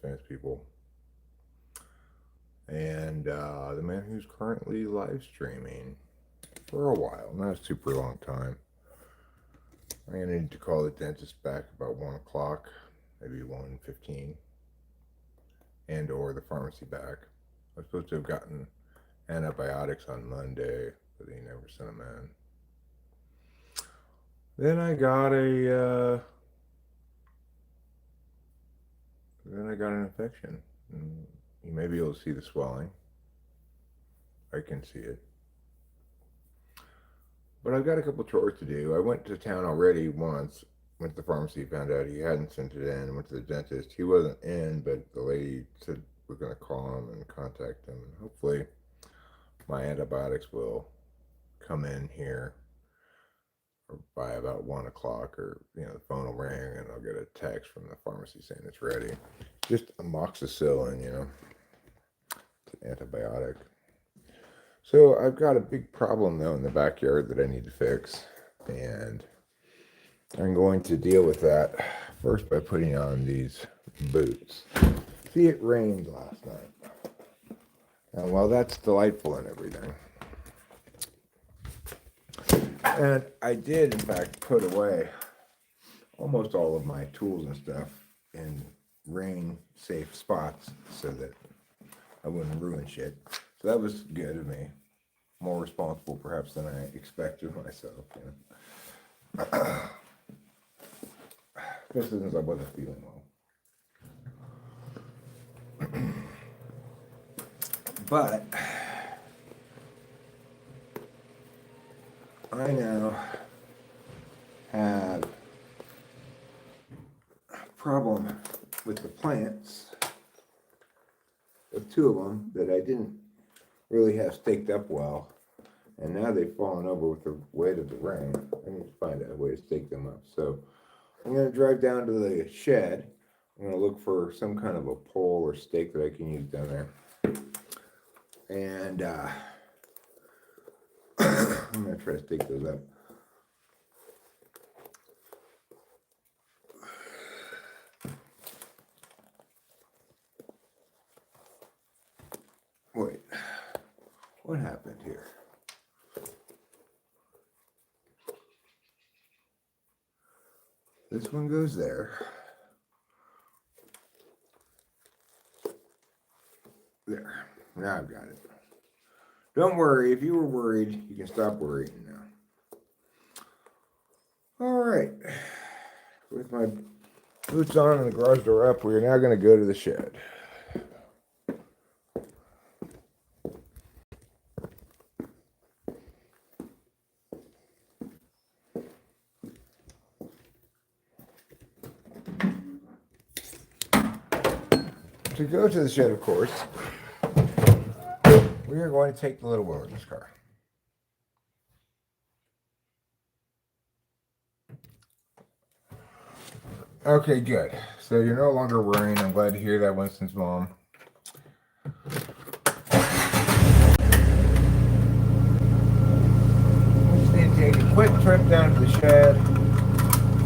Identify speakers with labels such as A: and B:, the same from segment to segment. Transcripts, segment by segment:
A: famous people. And the man who's currently live streaming for a while, not a super long time. I'm going to need to call the dentist back about 1 o'clock, maybe 1:15, and or the pharmacy back. I was supposed to have gotten antibiotics on Monday, but they never sent them in. Then I got an infection. And you may be able to see the swelling. I can see it. But I've got a couple chores to do. I went to town already once. Went to the pharmacy, found out he hadn't sent it in. Went to the dentist. He wasn't in, but the lady said we're going to call him and contact him. And hopefully my antibiotics will come in here by about 1 o'clock, or the phone will ring and I'll get a text from the pharmacy saying it's ready. Just amoxicillin, it's an antibiotic. So I've got a big problem though in the backyard that I need to fix, and I'm going to deal with that first by putting on these boots. See, it rained last night, and while that's delightful and everything, and I did, in fact, put away almost all of my tools and stuff in rain-safe spots so that I wouldn't ruin shit. So that was good of me. More responsible, perhaps, than I expected myself. Especially since I wasn't feeling well. But I now have a problem with the plants, with two of them that I didn't really have staked up well, and now they've fallen over with the weight of the rain. I need to find a way to stake them up. So I'm going to drive down to the shed. I'm going to look for some kind of a pole or stake that I can use down there. And I'm going to try to stake those up. Wait, what happened here? This one goes there. There. Now I've got it. Don't worry. If you were worried, you can stop worrying now. All right. With my boots on and the garage door up, we are now going to go to the shed. To go to the shed, of course, we are going to take the little wilderness car. Okay, good. So you're no longer worrying. I'm glad to hear that, Winston's mom. We just need to take a quick trip down to the shed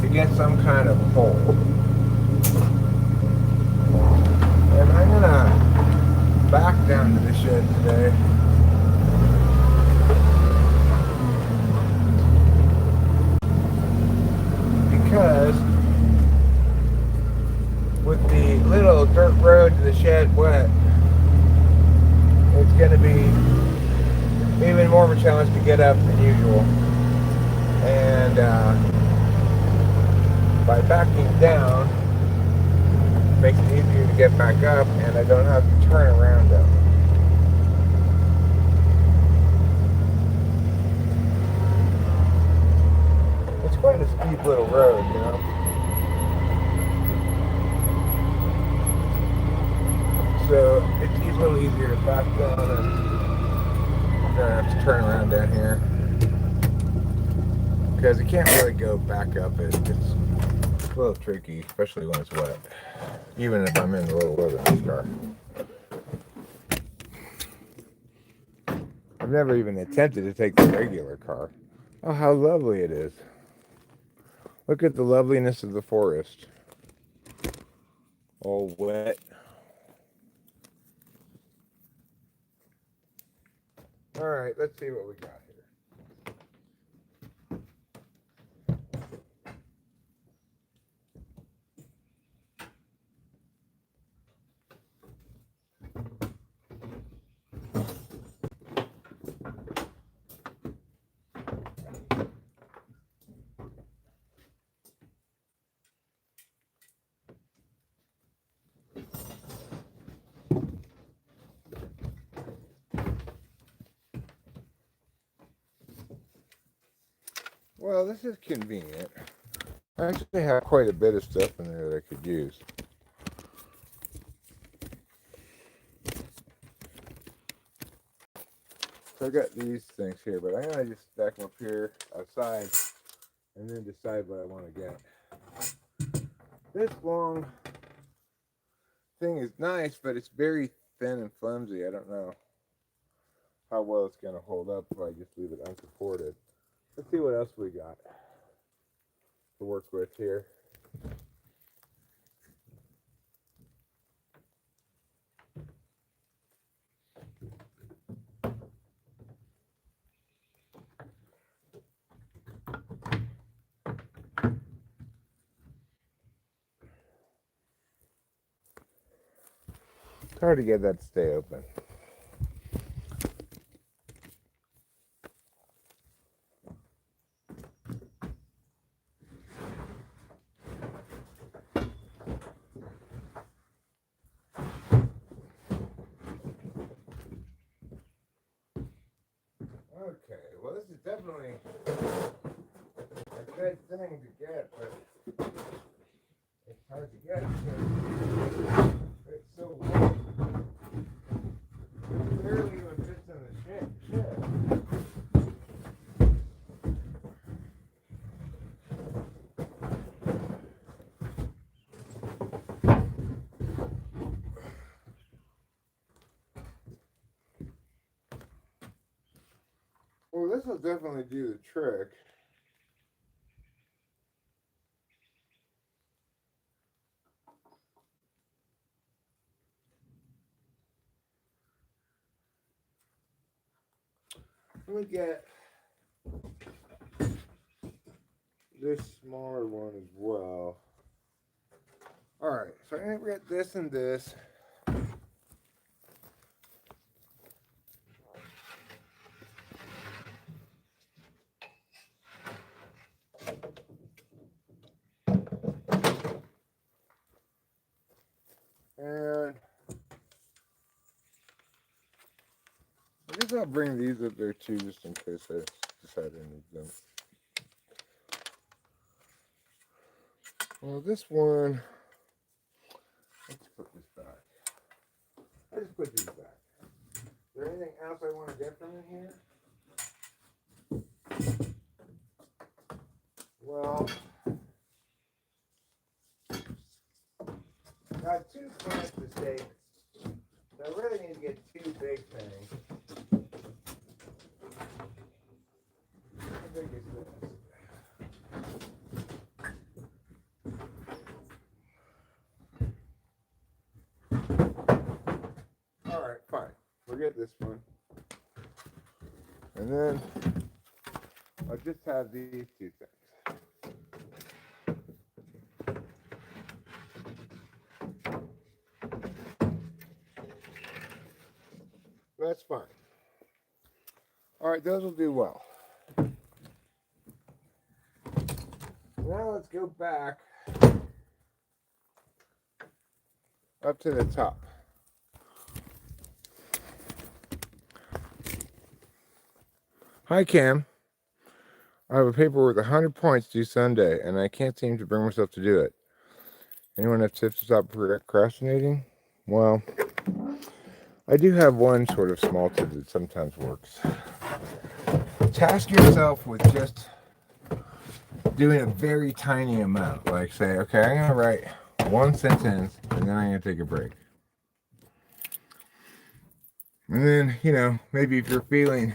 A: to get some kind of pole. And I'm gonna back down to the shed today. Because with the little dirt road to the shed wet, it's going to be even more of a challenge to get up than usual. And by backing down, it makes it easier to get back up, and I don't have to turn around them. It's quite a steep little road, So it's a little easier to back down, and I'm gonna have to turn around down here because it can't really go back up. It's a little tricky, especially when it's wet. Even if I'm in the little wilderness car. I've never even attempted to take the regular car. Oh, how lovely it is. Look at the loveliness of the forest. All wet, Alright, let's see what we got here. Well, this is convenient. I actually have quite a bit of stuff in there that I could use. So I got these things here, but I'm going to just stack them up here outside and then decide what I want to get. This long thing is nice, but it's very thin and flimsy. I don't know how well it's going to hold up if I just leave it unsupported. Let's see what else we got to work with here. It's hard to get that to stay open. Okay, well this is definitely a good thing to get, but it's hard to get because it's so long. It barely even fits in the shed. Well, this will definitely do the trick. Let me get this smaller one as well. Alright, so I'm going to get this and this. And I guess I'll bring these up there too, just in case I decide I need them. Well, this one, let's put this back. I just put these back. Is there anything else I want to get from in here? Well, I got two plants to take. So I really need to get two big things. How big is this? Alright, fine. Forget this one. And then I'll just have these two things. That's fine. Alright, those will do well. Now let's go back up to the top. Hi, Cam. I have a paper worth 100 points due Sunday, and I can't seem to bring myself to do it. Anyone have tips to stop procrastinating? Well, I do have one sort of small tip that sometimes works. Task yourself with just doing a very tiny amount. Like say, okay, I'm going to write one sentence, and then I'm going to take a break. And then, you know, maybe if you're feeling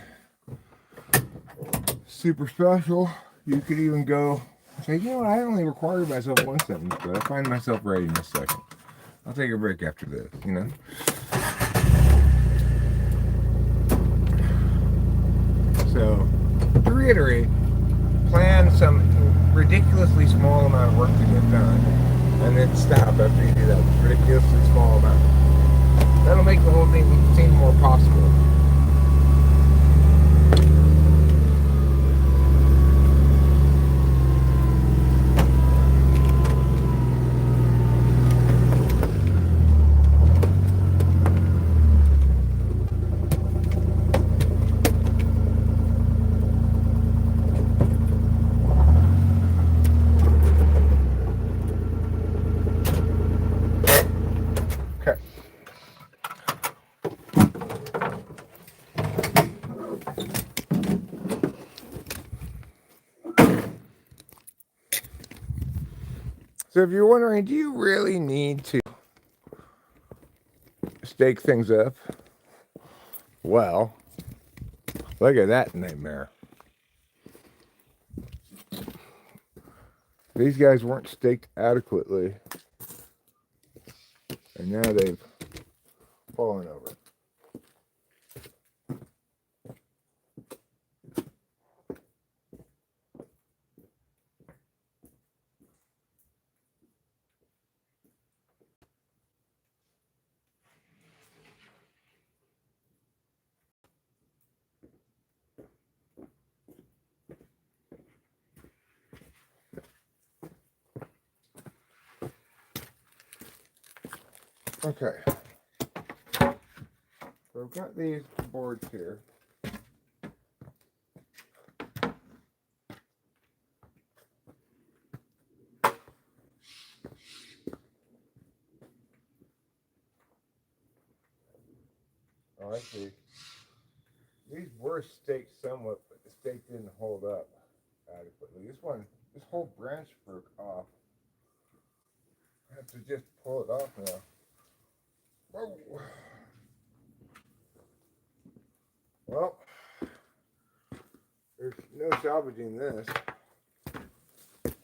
A: super special, you could even go say, you know what, I only require myself one sentence, but I find myself writing this second. I'll take a break after this, you know. So, to reiterate, plan some ridiculously small amount of work to get done, and then stop after you do that ridiculously small amount. That'll make the whole thing seem more possible. Okay. So if you're wondering, do you really need to stake things up? Well, look at that nightmare. These guys weren't staked adequately, and now they've fallen over. Okay, so I've got these boards here. Oh, I see. These were staked somewhat, but the stake didn't hold up adequately. This whole branch broke off. I have to just pull it off now. Whoa. Well, there's no salvaging this,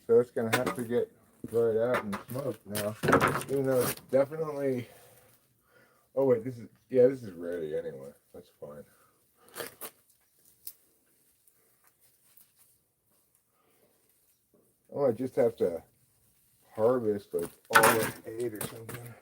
A: so it's gonna have to get dried out and smoked now. Even though it's definitely. Oh wait, this is ready anyway. That's fine. Oh, I just have to harvest like all of 8 or something.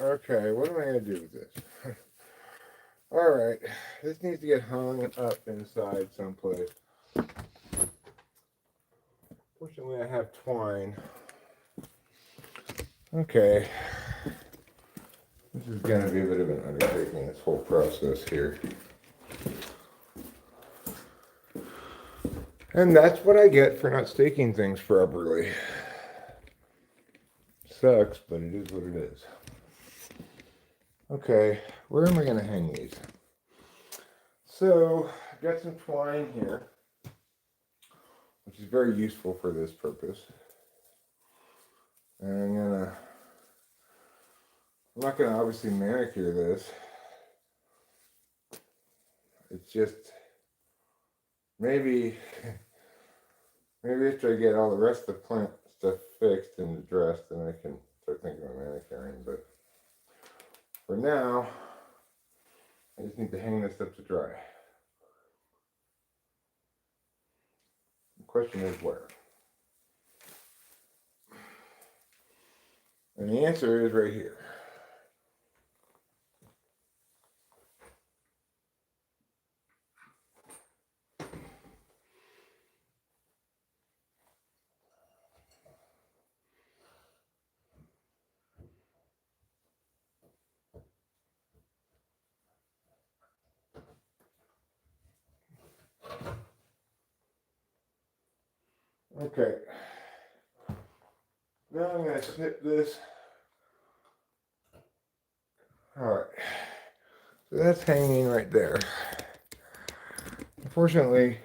A: Okay, what am I gonna do with this? All right, this needs to get hung up inside someplace. Fortunately, I have twine. Okay, this is gonna be a bit of an undertaking, this whole process here. And that's what I get for not staking things properly. Sucks, but it is what it is. Okay, where am I going to hang these? So, I've got some twine here, which is very useful for this purpose. And I'm not going to obviously manicure this. It's just, maybe after I get all the rest of the plant stuff fixed and addressed, then I can start thinking about manicuring, but for now, I just need to hang this up to dry. The question is where? And the answer is right here. Okay, now I'm going to snip this. Alright, so that's hanging right there. Unfortunately,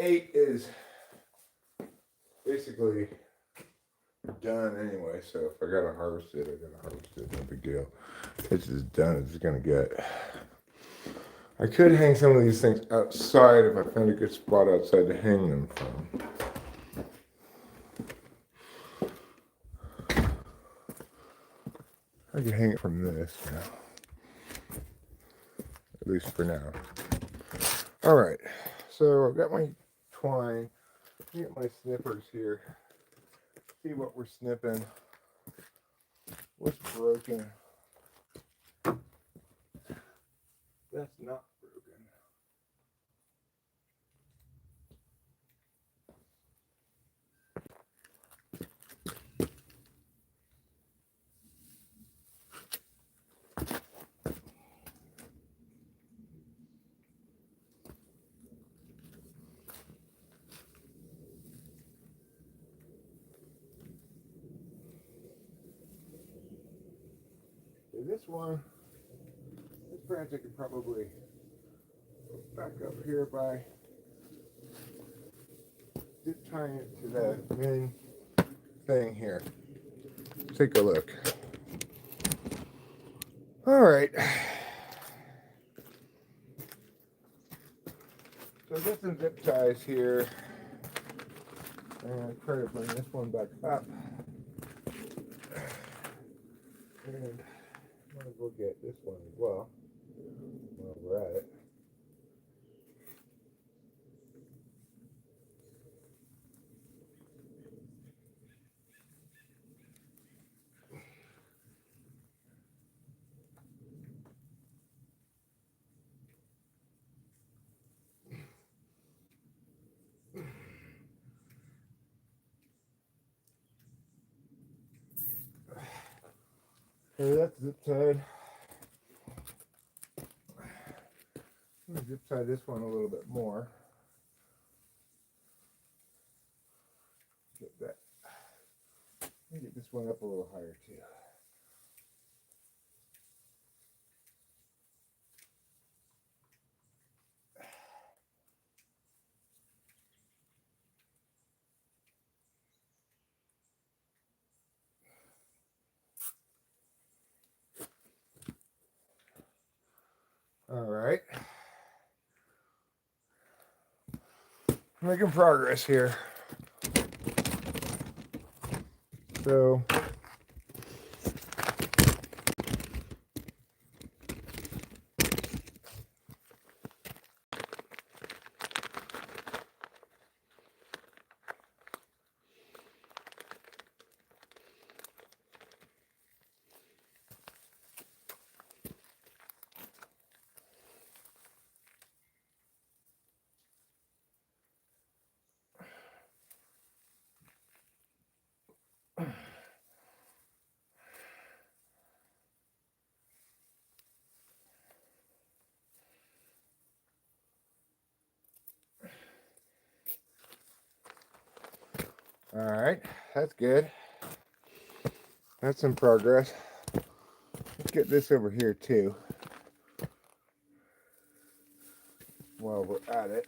A: 8 is basically done anyway, so if I gotta harvest it, I gotta harvest it, no big deal. It's as done as it's gonna get. I could hang some of these things outside if I found a good spot outside to hang them from. I can hang it from this now, at least for now. All right, so I've got my twine. Get my snippers here. See what we're snipping. What's broken? That's not broken. This one, this branch I could probably put back up here by just tying it to the main thing here. Take a look. All right. So I've got some zip ties here. And try to bring this one back up. And might as well get this one as well while we're at it. So that's zip tied. I'm going to zip tie this one a little bit more. Get that. Get this one up a little higher too. All right. Making progress here. So all right, that's good. That's some progress. Let's get this over here too while we're at it.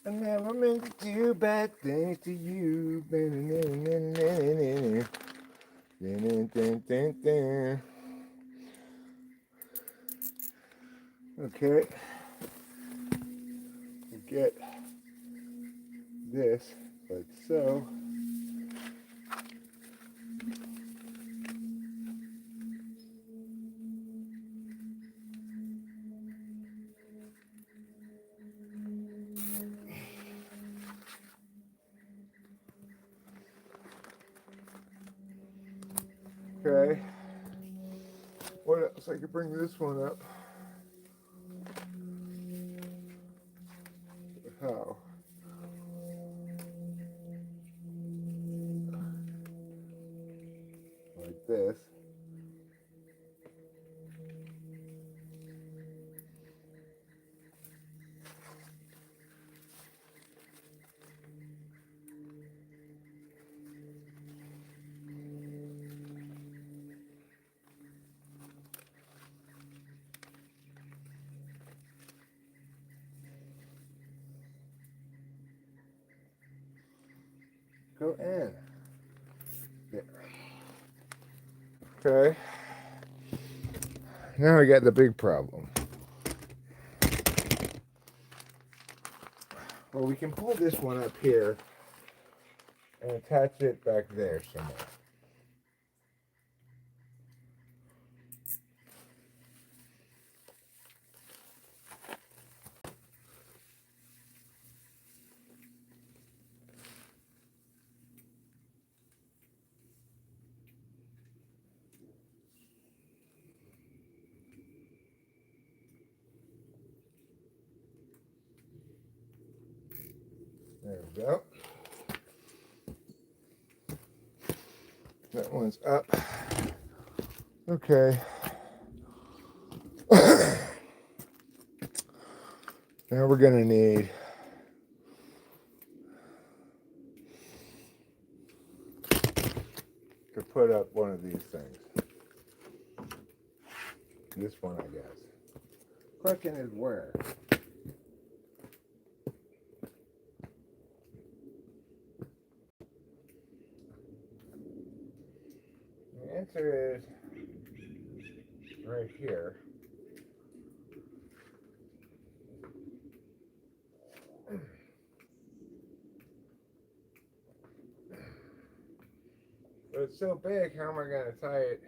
A: I never meant to do bad things to you. Okay. We get this like so. Okay. What else? I could bring this one up. How? Like this. Go in. There. Okay. Now we got the big problem. Well, we can pull this one up here and attach it back there somewhere. There we go. That one's up. Okay. Now we're going to need to put up one of these things. This one, I guess. Question is where? The answer is right here. But it's so big, how am I going to tie it?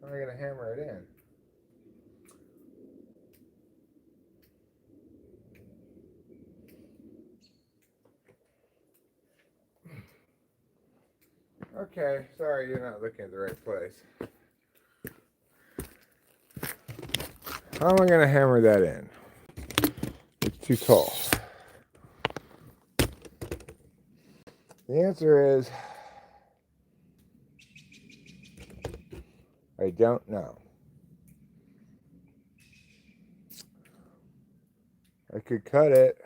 A: How am I going to hammer it in? Okay, sorry, you're not looking at the right place. How am I going to hammer that in? It's too tall. The answer is, I don't know. I could cut it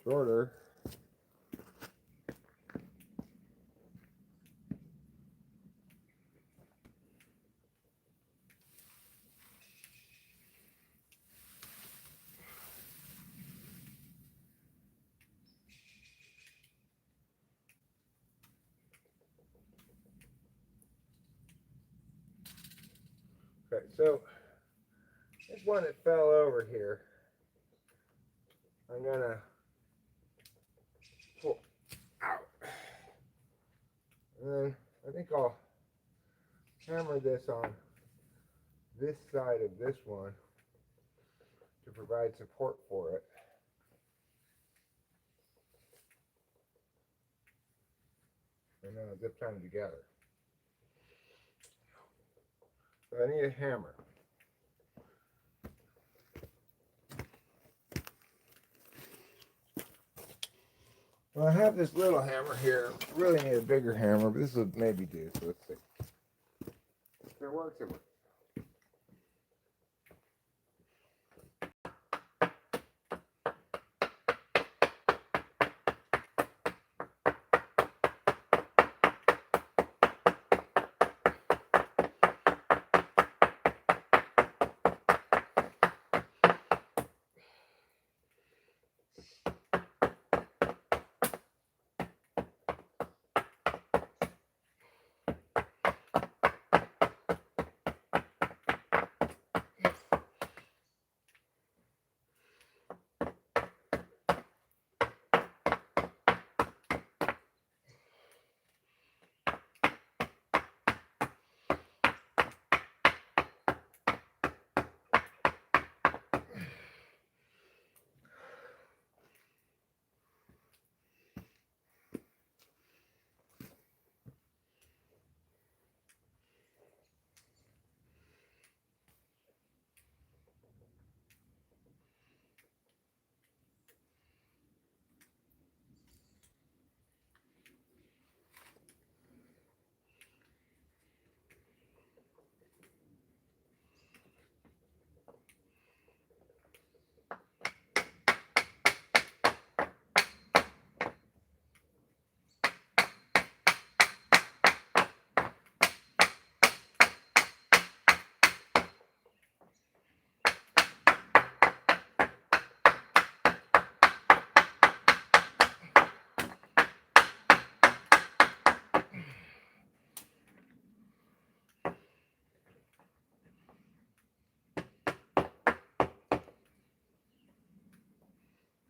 A: shorter. Okay, so this one that fell over here, I'm gonna pull out. And then I think I'll hammer this on this side of this one to provide support for it. And then I'll zip tie them together. So I need a hammer. Well, I have this little hammer here. I really need a bigger hammer, but this will maybe do, so let's see. If it works, it works.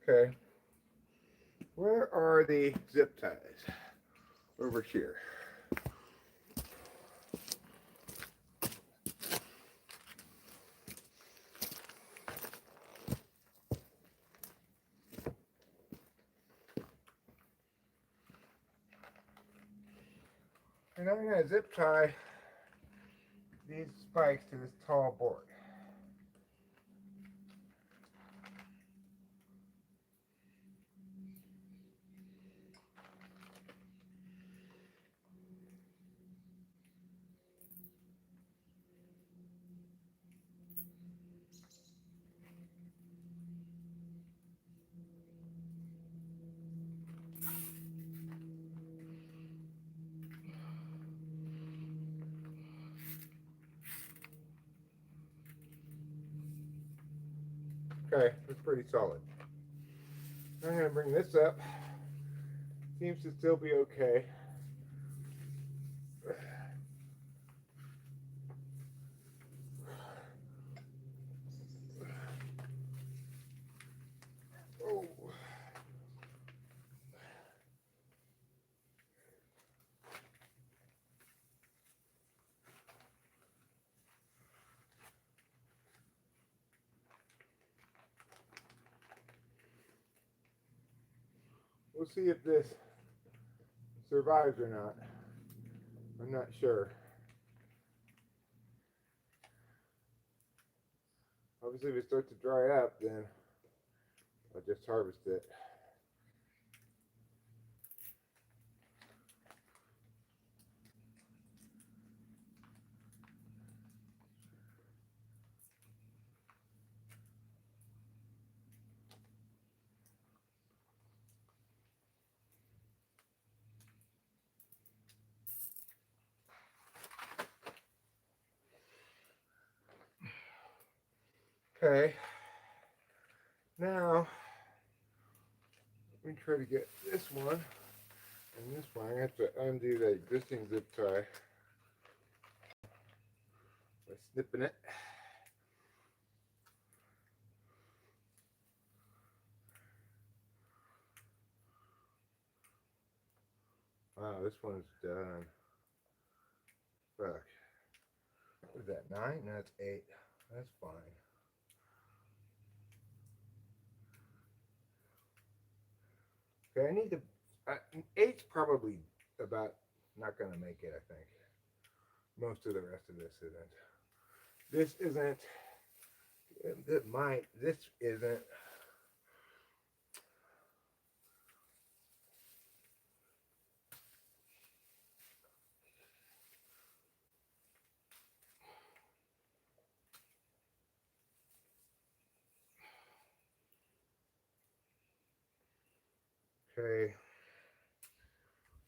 A: Okay. Where are the zip ties? Over here. And I'm going to zip tie these spikes to this tall board. Okay, that's pretty solid. I'm going to bring this up. Seems to still be okay. Oh. We'll see if this survives or not. I'm not sure. Obviously, if it starts to dry up, then I'll just harvest it. Okay. Now, let me try to get this one and this one. I have to undo the existing zip tie by snipping it. Wow, this one's done. Fuck. What is that, 9? No, it's 8. That's fine. Okay, I need to. 8's probably about not going to make it, I think. Most of the rest of this isn't. This isn't. It might. This isn't. Okay.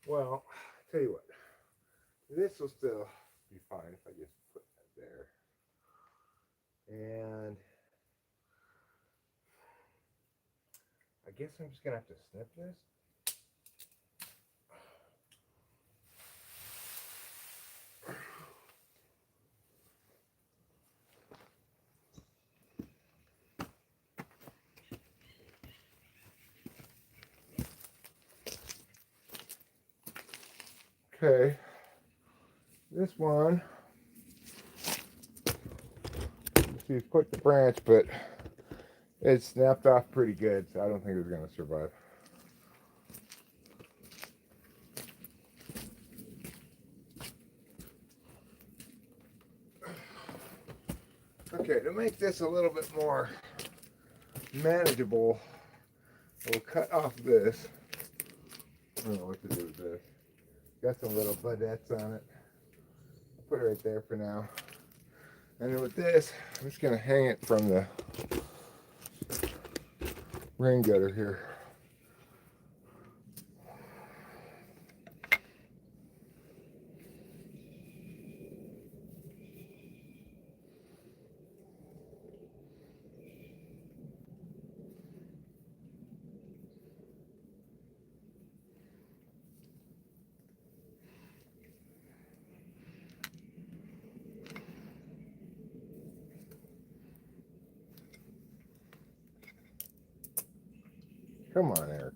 A: Well, I'll tell you what. This will still be fine if I just put that there. And I guess I'm just going to have to snip this. Okay. This one. She's put the branch, but it snapped off pretty good, so I don't think it's going to survive. Okay, to make this a little bit more manageable, we'll cut off this. I don't know what to do with this. Got some little budettes on it. I'll put it right there for now. And then with this, I'm just going to hang it from the rain gutter here. Come on, Eric.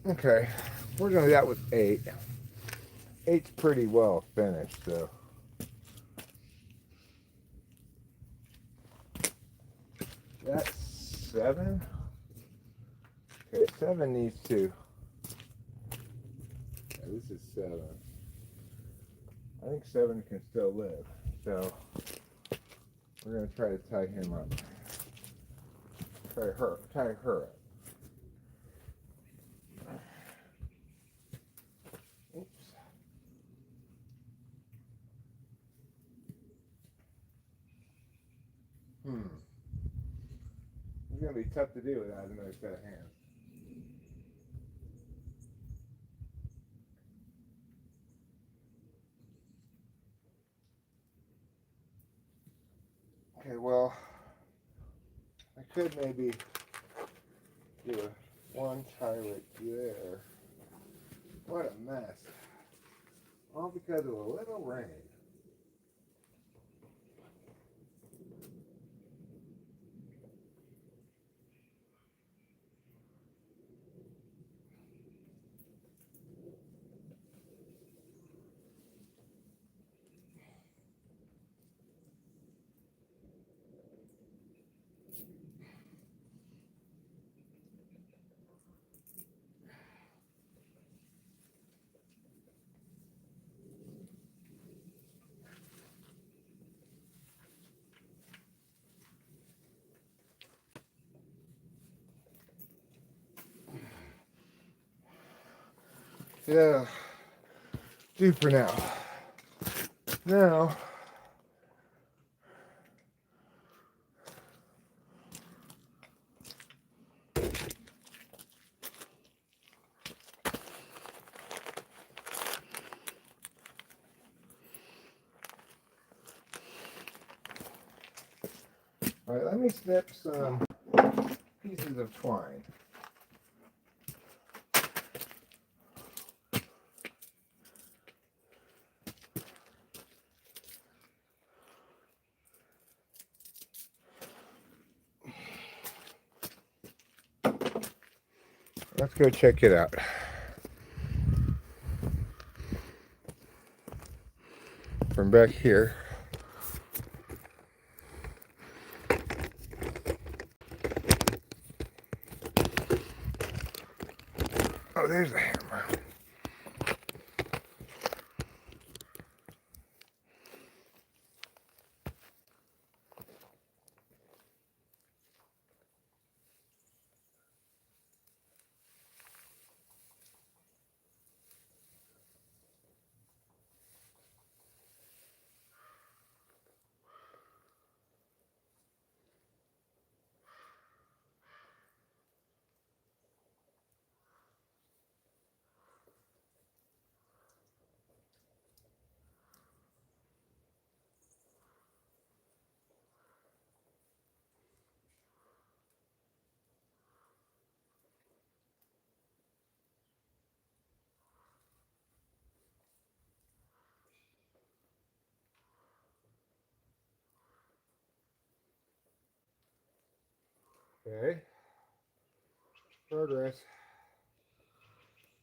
A: Okay, we're gonna do that with 8. 8's pretty well finished, so. That's 7. Okay, 7 needs to. Yeah, this is 7. I think 7 can still live, so we're gonna try to tie him up. Tie her up. Oops. It's gonna be tough to do without another set of hands. Okay, well, I could maybe do one tie right there. What a mess. All because of a little rain. Yeah, do for now. Now, all right, let me snip some pieces of twine. Let's go check it out. From back here. Oh, there's the hammer. Okay. Progress.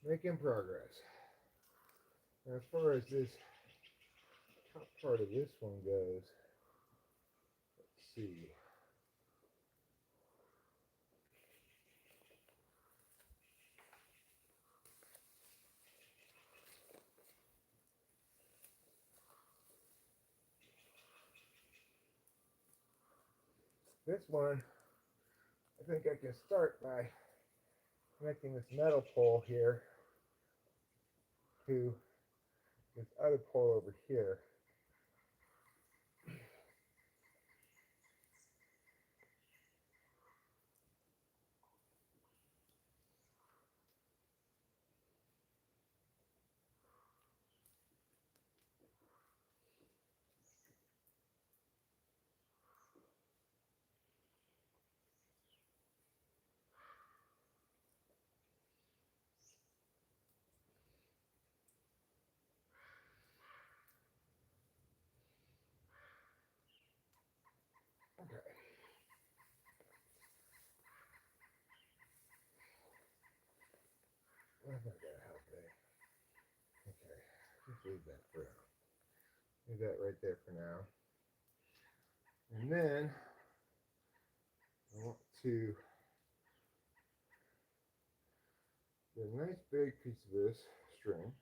A: Making progress. Now, as far as this top part of this one goes, let's see. This one, I think I can start by connecting this metal pole here to this other pole over here. Okay. What if I gotta help there? Okay, just leave that for now. Leave that right there for now. And then I want to get a nice big piece of this string,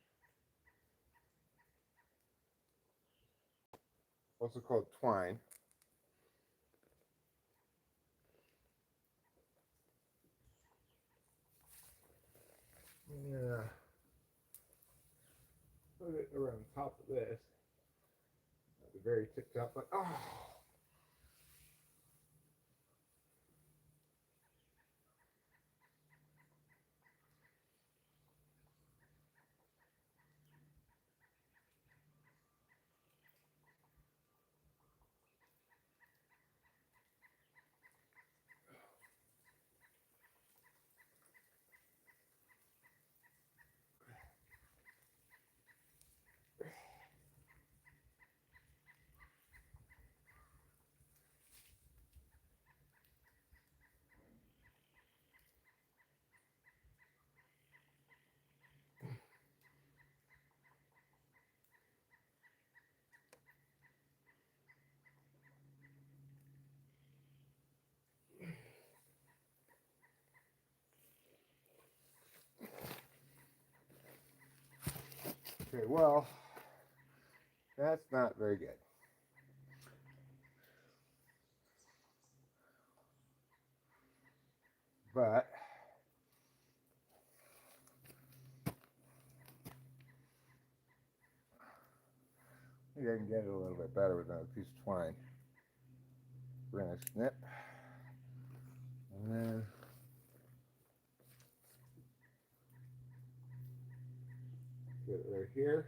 A: also called twine. Yeah, put it around the top of this, at the very tip top. But oh, okay. Well, that's not very good. But I think I can get it a little bit better with another piece of twine. We're gonna snip, and then get it right here.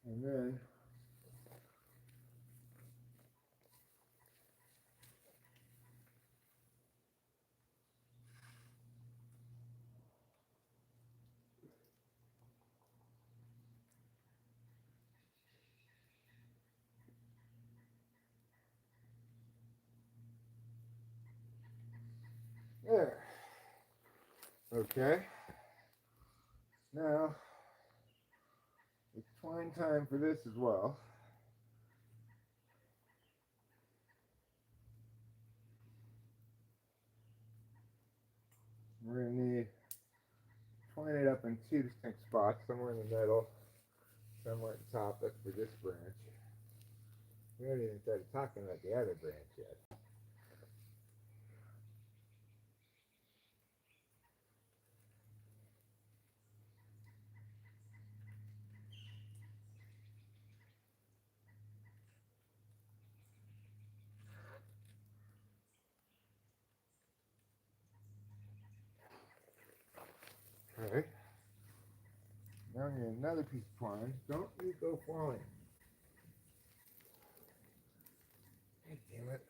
A: And then there. Okay. Now it's twine time for this as well. We're gonna need twine it up in two distinct spots, somewhere in the middle, somewhere at the top. That's for this branch. We haven't even started talking about the other branch yet. Okay. Now we need another piece of twine. Don't you go falling. God damn it.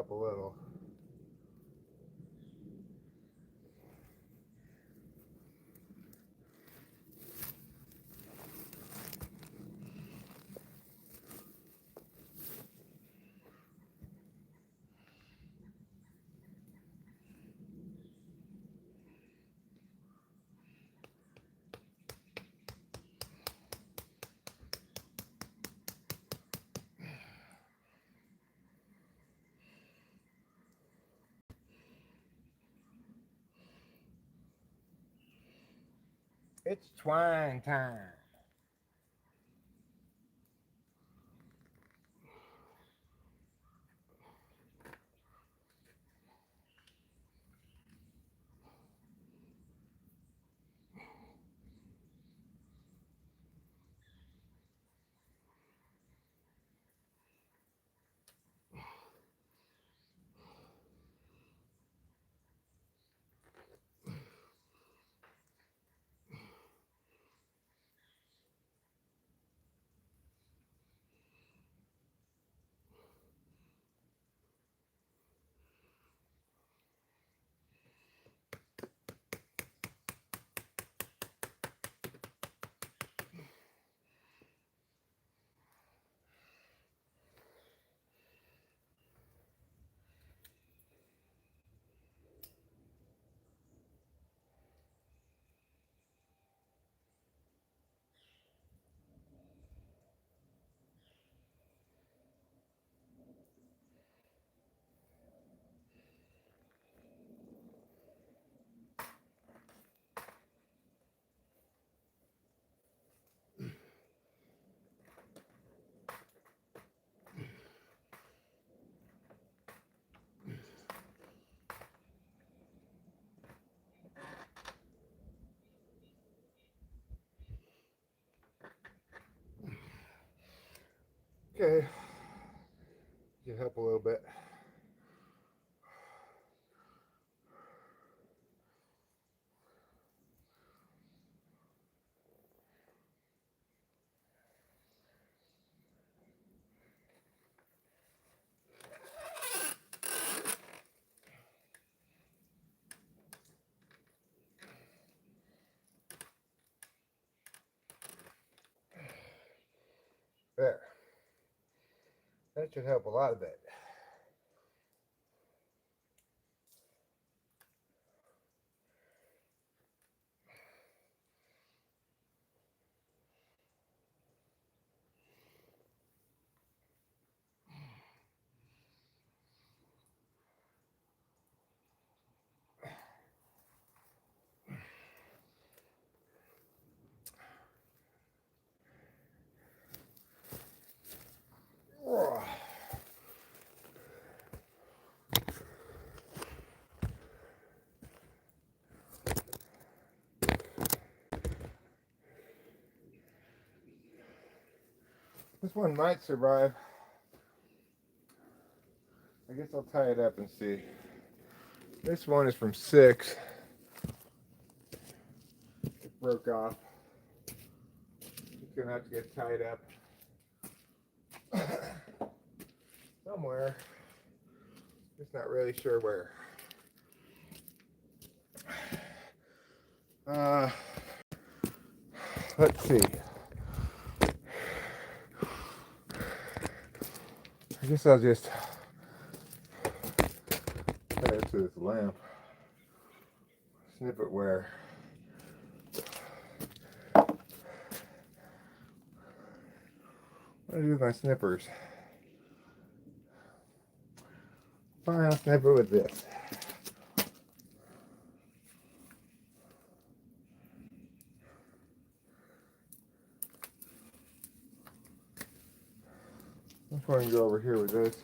A: help a little. It's twine time. Okay, you help a little bit. There. That should help a lot of it. This one might survive. I guess I'll tie it up and see. This one is from 6. It broke off. It's gonna have to get tied up somewhere. Just not really sure where. Let's see. I guess I'll just tie it to this lamp. Snip it where. What do I do with my snippers? Fine, I'll snip it with this. Let's go ahead and go over here with this.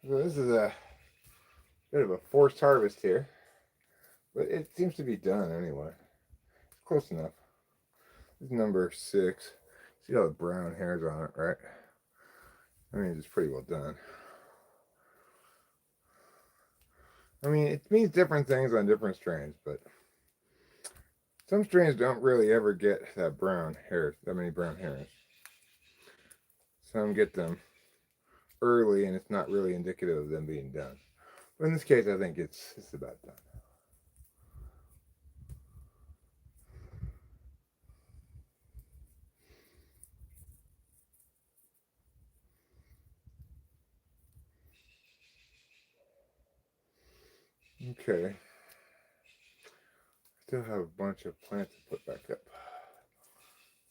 A: So this is a bit of a forced harvest here, but it seems to be done anyway. Close enough. This is number 6. See all the brown hairs on it, right? I mean, it's pretty well done. I mean, it means different things on different strains, but some strains don't really ever get that many brown hairs. Some get them early, and it's not really indicative of them being done. But in this case, I think it's about done. Okay. Still have a bunch of plants to put back up.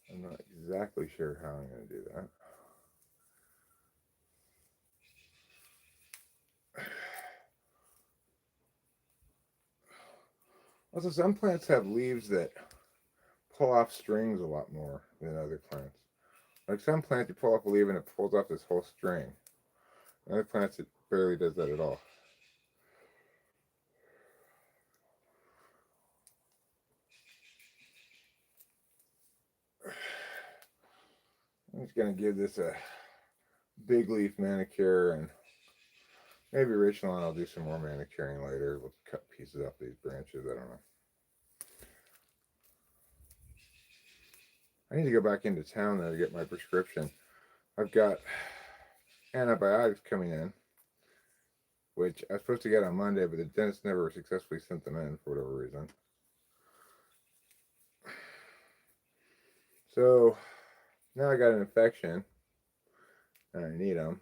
A: I'm not exactly sure how I'm going to do that. Also, some plants have leaves that pull off strings a lot more than other plants. Like some plants, you pull off a leaf and it pulls off this whole string. Other plants, it barely does that at all. I'm just going to give this a big leaf manicure, and maybe original and I'll do some more manicuring later. We'll cut pieces off these branches. I don't know. I need to go back into town though to get my prescription. I've got antibiotics coming in, which I was supposed to get on Monday, but the dentist never successfully sent them in for whatever reason. So now I got an infection and I need them.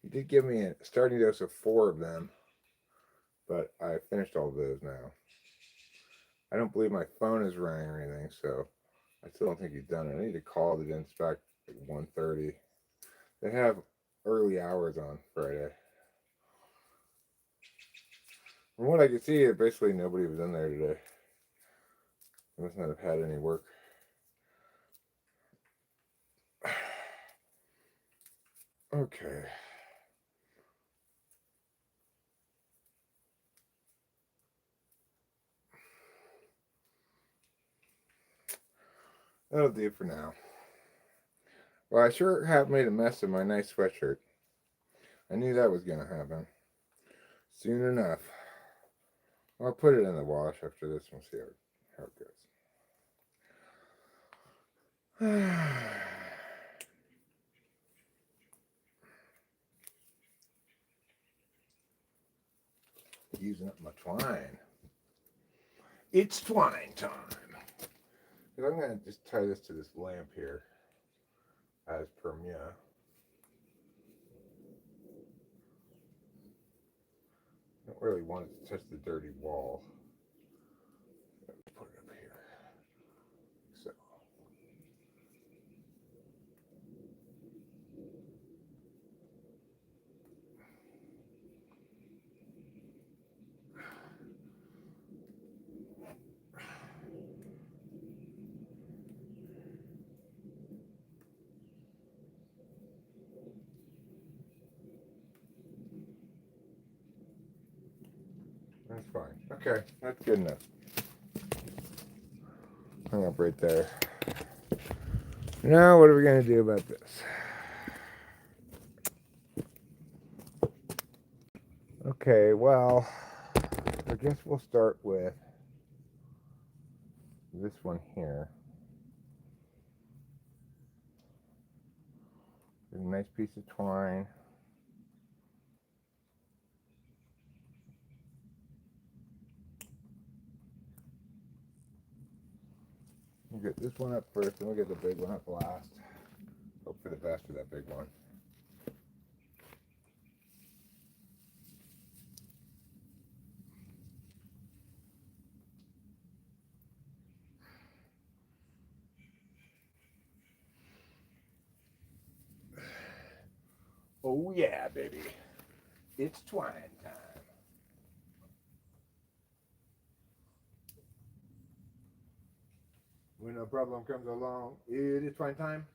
A: He did give me a starting dose of 4 of them, but I finished all of those now. I don't believe my phone is running or anything, so I still don't think he's done it. I need to call the dentist back at 1:30. They have early hours on Friday. From what I could see, basically nobody was in there today. They must not have had any work. Okay. That'll do for now. Well, I sure have made a mess of my nice sweatshirt. I knew that was going to happen. Soon enough. I'll put it in the wash after this and see how it goes. Using up my twine. It's twine time. I'm going to just tie this to this lamp here as per Mia. I don't really want it to touch the dirty wall. Put it up here. So. That's fine. Okay, that's good enough. Hung up right there. Now, what are we going to do about this? Okay, well, I guess we'll start with this one here. There's a nice piece of twine. We'll get this one up first, and we'll get the big one up last. Hope for the best for that big one. Oh yeah, baby. It's twine time. When a problem comes along, it is twine time.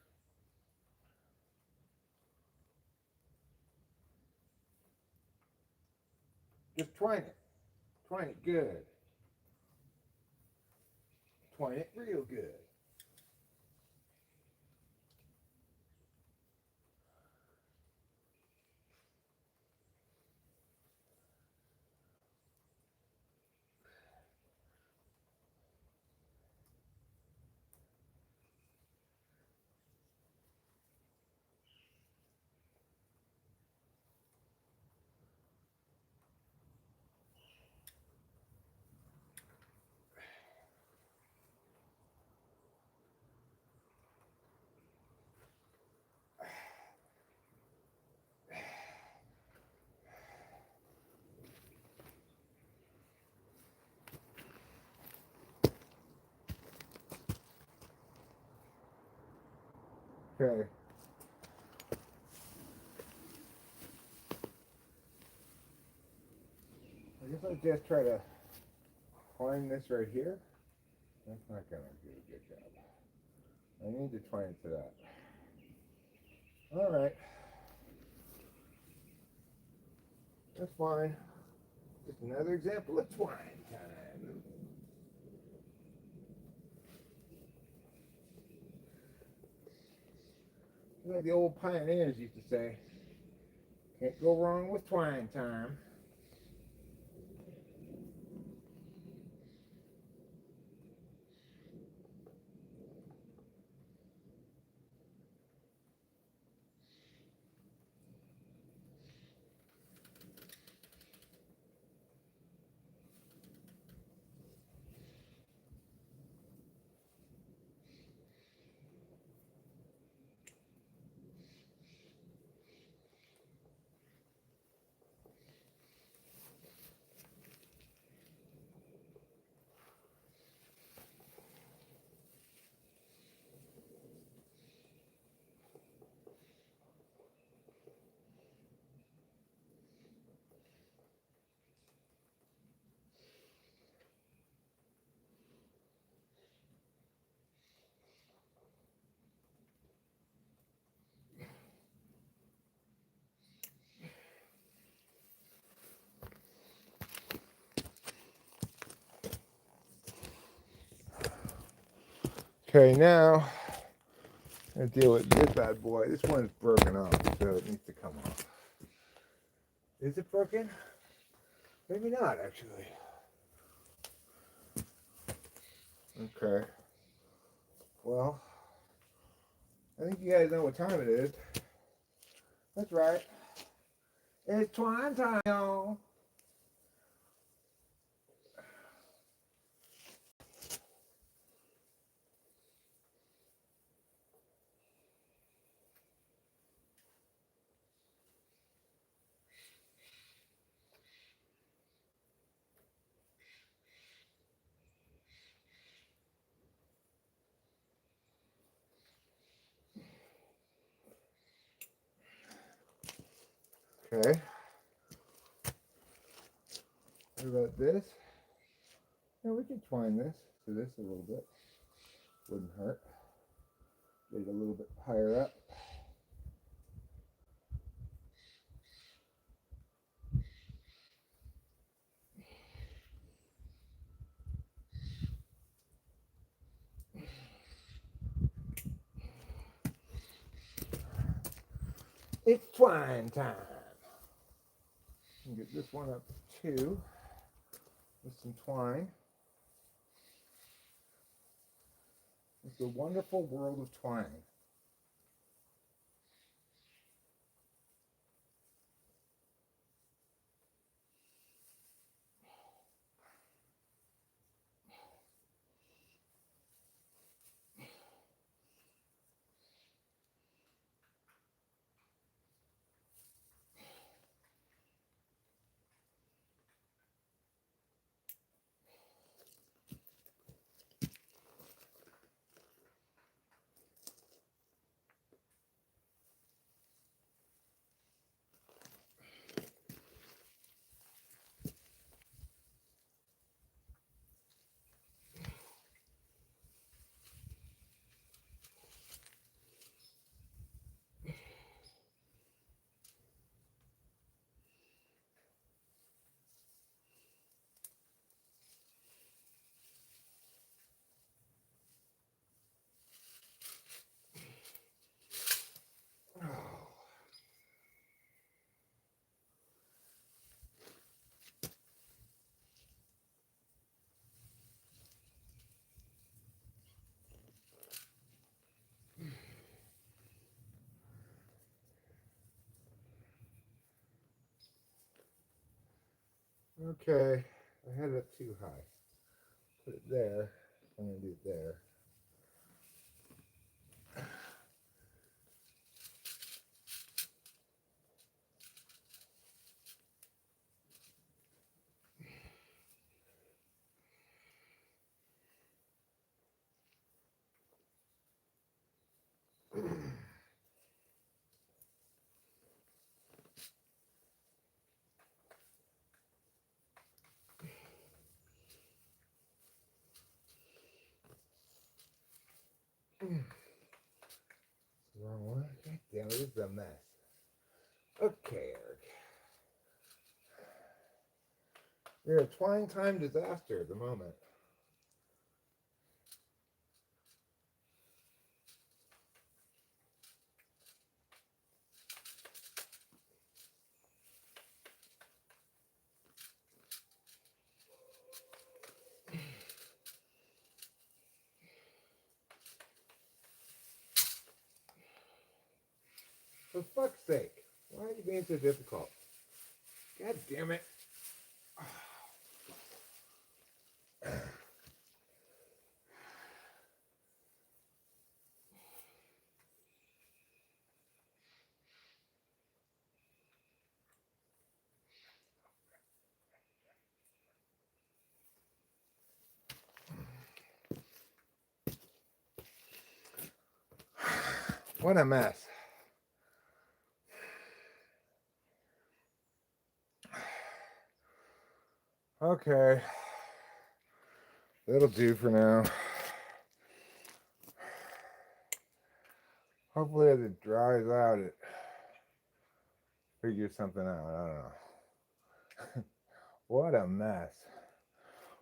A: Twine it. Twine it good. Twine it real good. Okay. I guess I'll just try to twine this right here. That's not gonna do a good job. I need to twine it to that. Alright. That's fine. Just another example of twine time. Like the old pioneers used to say, can't go wrong with twine time. Okay, now I'm gonna deal with this bad boy. This one's broken off, so it needs to come off. Is it broken? Maybe not, actually. Okay. Well, I think you guys know what time it is. That's right. It's twine time, y'all. Okay. What about this? Yeah, we can twine this to this a little bit. Wouldn't hurt. Get it a little bit higher up. It's twine time. Get this one up too with some twine. It's the wonderful world of twine. Okay, I had it up too high. Put it there. I'm gonna do it there. Wrong one. God damn it, this is a mess. Okay, Eric. You're a twine time disaster at the moment. For fuck's sake, why are you being so difficult? God damn it. What a mess. Okay. That'll do for now. Hopefully as it dries out, it figures something out. I don't know. What a mess.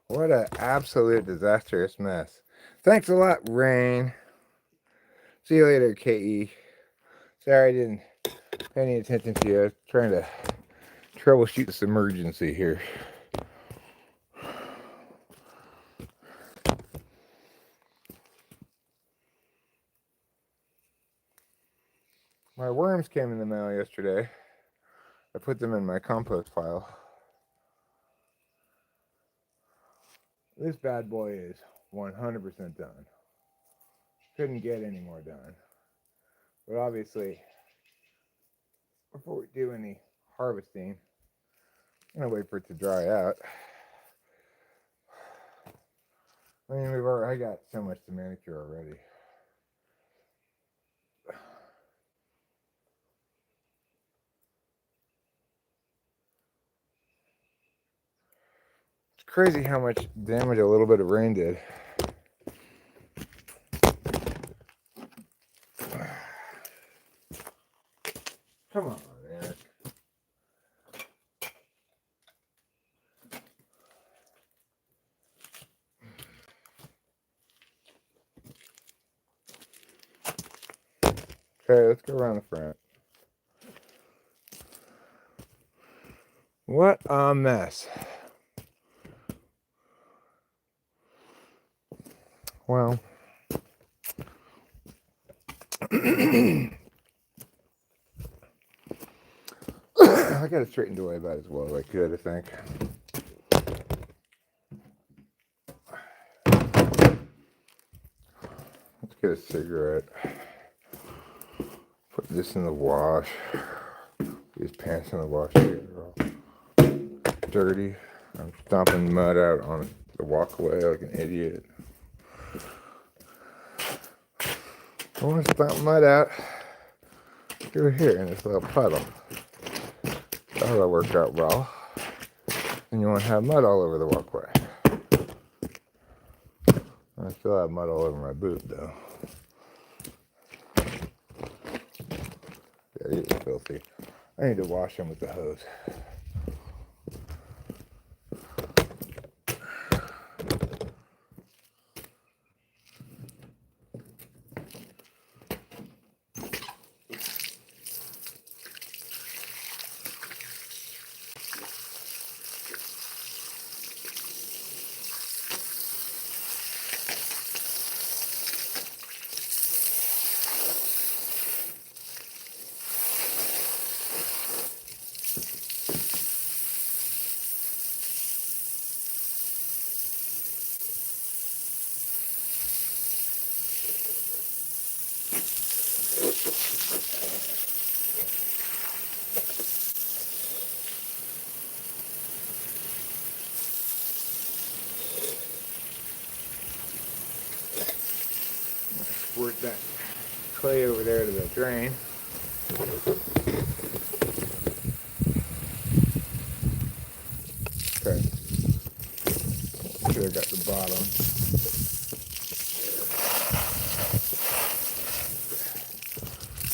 A: What an absolute disastrous mess. Thanks a lot, Rain. See you later, KE. Sorry I didn't pay any attention to you. I was trying to troubleshoot this emergency here. My worms came in the mail yesterday. I put them in my compost pile. This bad boy is 100% done. Couldn't get any more done. But obviously, before we do any harvesting, I'm gonna wait for it to dry out. I mean, I got so much to manicure already. It's crazy how much damage a little bit of rain did. Come on, Eric. Okay, let's go around the front. What a mess. Well, I got it straightened away about as well as I could, I think. Let's get a cigarette. Put this in the wash. These pants in the wash. They're all dirty. I'm stomping mud out on the walkway like an idiot. I want to stomp mud out through here in this little puddle. That'll work out well. And you won't have mud all over the walkway. I still have mud all over my boot though. Yeah, these are filthy. I need to wash them with the hose.
B: squirt that clay over there to the drain. Okay. Make sure I got the bottom.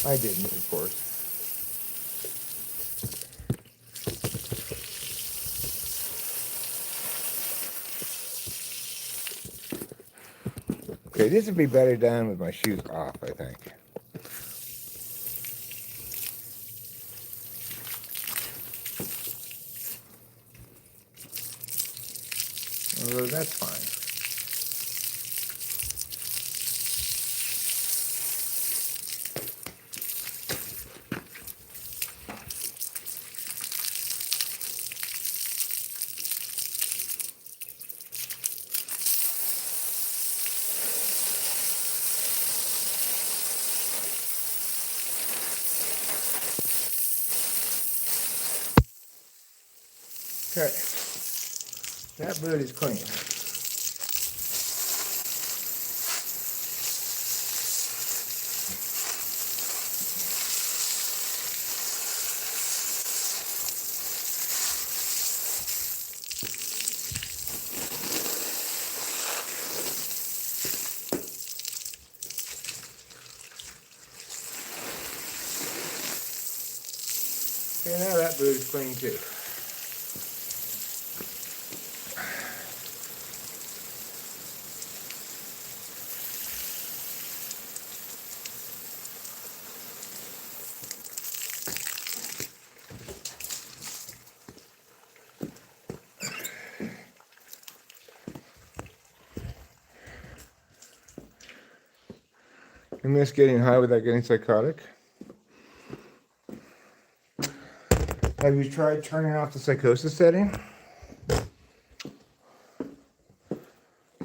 B: I didn't, of course. Okay, this would be better done with my shoes off, I think. Although that's fine. Okay, that boot is clean. Okay, now that boot is clean too. You miss getting high without getting psychotic? Have you tried turning off the psychosis setting?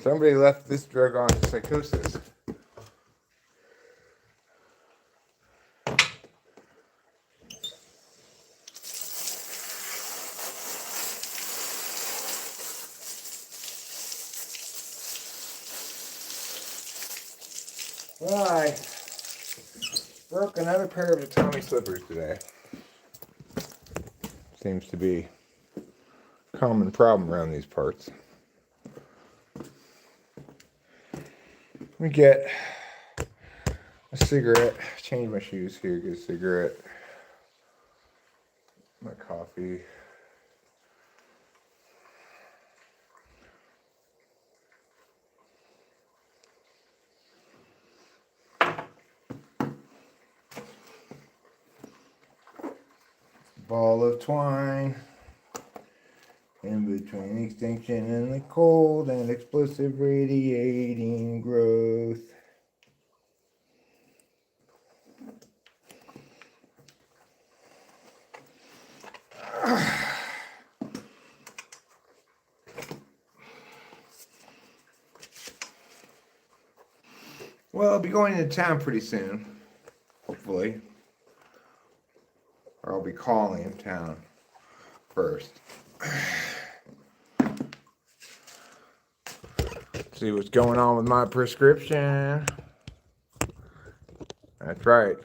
B: Somebody left this drug on for psychosis. Well, I broke another pair of Tommy slippers today. Seems to be a common problem around these parts. Let me get a cigarette, change my shoes here, get a cigarette, my coffee. Ball of twine in between extinction and the cold and explosive radiating growth. Well, I'll be going into town pretty soon, hopefully. Or I'll be calling in town first. See what's going on with my prescription. That's right.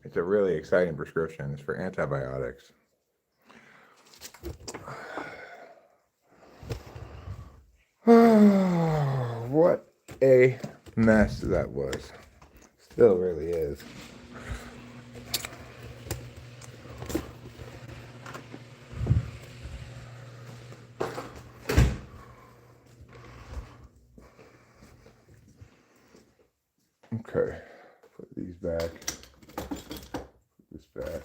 B: It's a really exciting prescription. It's for antibiotics. What a mess that was. Still really is. Okay, put these back, put this back,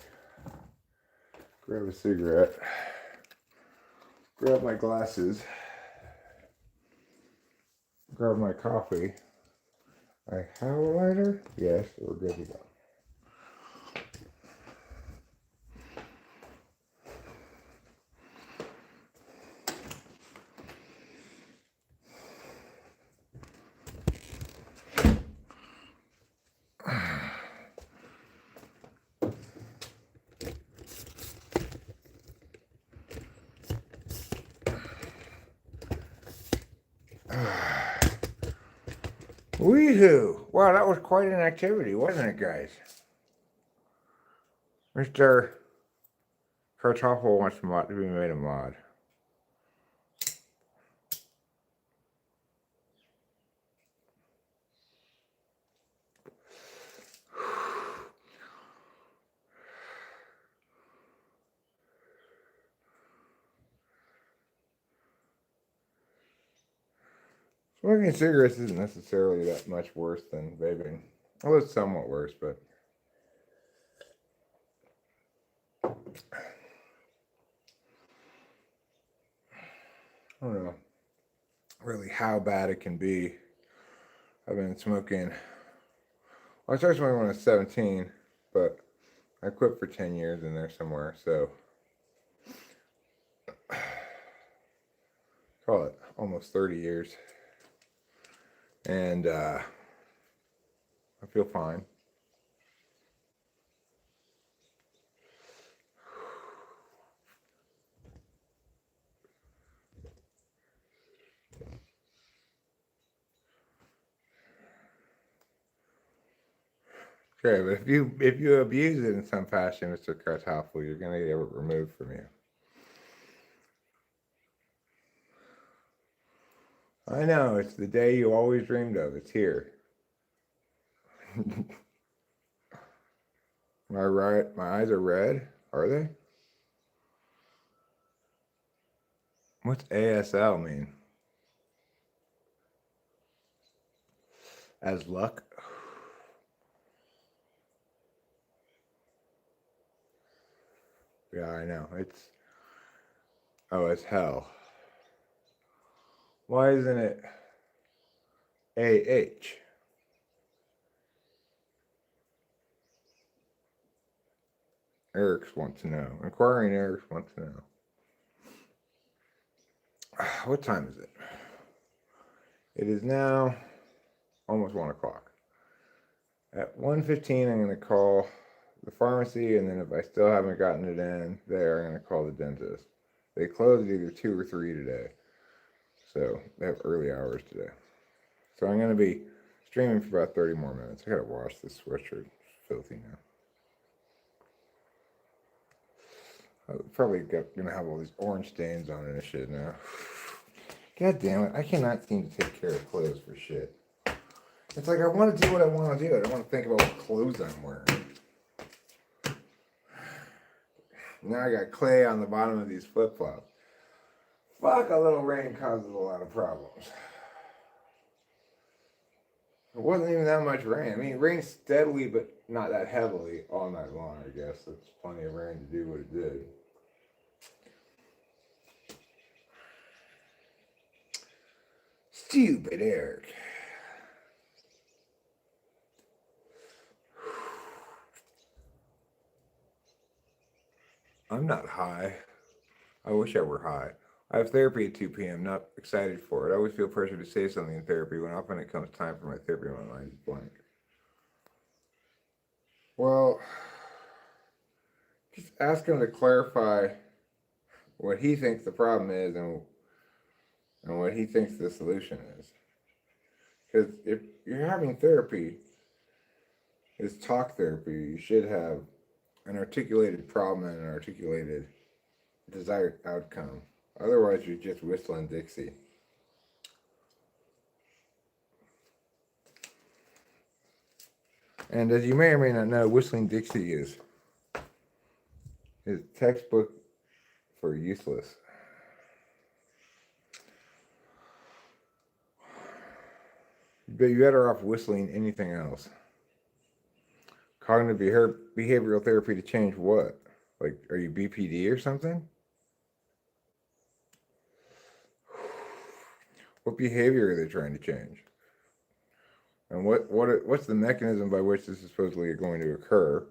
B: grab a cigarette, grab my glasses, grab my coffee. I have a lighter? Yes, we're good to go. Weehoo! Wow, that was quite an activity, wasn't it, guys? Mr. Kartoffel wants to be made a mod. Smoking cigarettes isn't necessarily that much worse than vaping. Well, it's somewhat worse, but I don't know really how bad it can be. I've been smoking. Well, I started smoking when I was 17, but I quit for 10 years in there somewhere, so call it almost 30 years. And I feel fine. Okay, but if you abuse it in some fashion, Mr. Kartoffel, you're gonna get it removed from you. I know, it's the day you always dreamed of. It's here. Am I right? My eyes are red? Are they? What's ASL mean? As luck? Yeah, I know. It's hell. Why isn't it AH? Eric's wants to know. Inquiring Eric wants to know. What time is it? It is now almost 1 o'clock. At 1:15, I'm going to call the pharmacy, and then if I still haven't gotten it in there, I'm going to call the dentist. They close at either 2 or 3 today. So they have early hours today. So I'm going to be streaming for about 30 more minutes. I got to wash this sweatshirt. It's filthy now. I'm probably going to have all these orange stains on it and shit now. God damn it. I cannot seem to take care of clothes for shit. It's like I want to do what I want to do. I don't want to think about what clothes I'm wearing. Now I got clay on the bottom of these flip-flops. Fuck, a little rain causes a lot of problems. It wasn't even that much rain. I mean, it rained steadily, but not that heavily all night long, I guess. That's plenty of rain to do what it did. Stupid Eric. I'm not high. I wish I were high. I have therapy at 2 p.m. Not excited for it. I always feel pressure to say something in therapy when often it comes time for my therapy, my mind is blank. Well, just ask him to clarify what he thinks the problem is and what he thinks the solution is. Because if you're having therapy, it's talk therapy, you should have an articulated problem and an articulated desired outcome. Otherwise, you're just whistling Dixie. And as you may or may not know, whistling Dixie is textbook for useless. But you're better off whistling anything else. Cognitive behavioral therapy to change what? Like, are you BPD or something? What behavior are they trying to change? And what's the mechanism by which this is supposedly going to occur?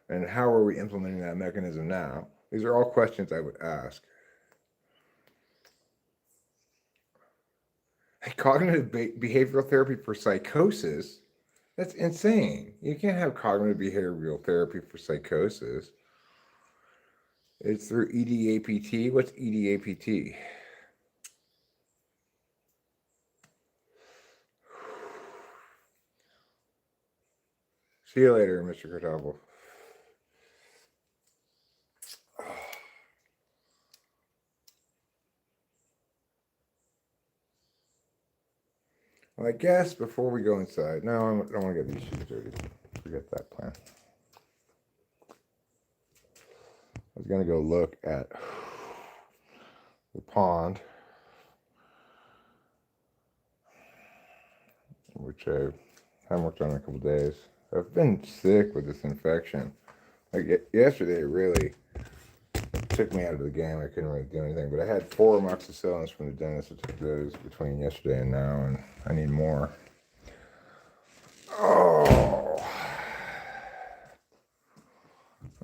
B: And how are we implementing that mechanism now? These are all questions I would ask. Hey, cognitive behavioral therapy for psychosis? That's insane. You can't have cognitive behavioral therapy for psychosis. It's through EDAPT. What's EDAPT? See you later, Mr. Kartoffel. Well, I guess before we go inside, no, I don't want to get these shoes dirty. Forget that plan. I was going to go look at the pond, which I haven't worked on in a couple days. I've been sick with this infection. Like yesterday, it really took me out of the game. I couldn't really do anything, but I had 4 amoxicillins from the dentist. I took those between yesterday and now, and I need more. Oh,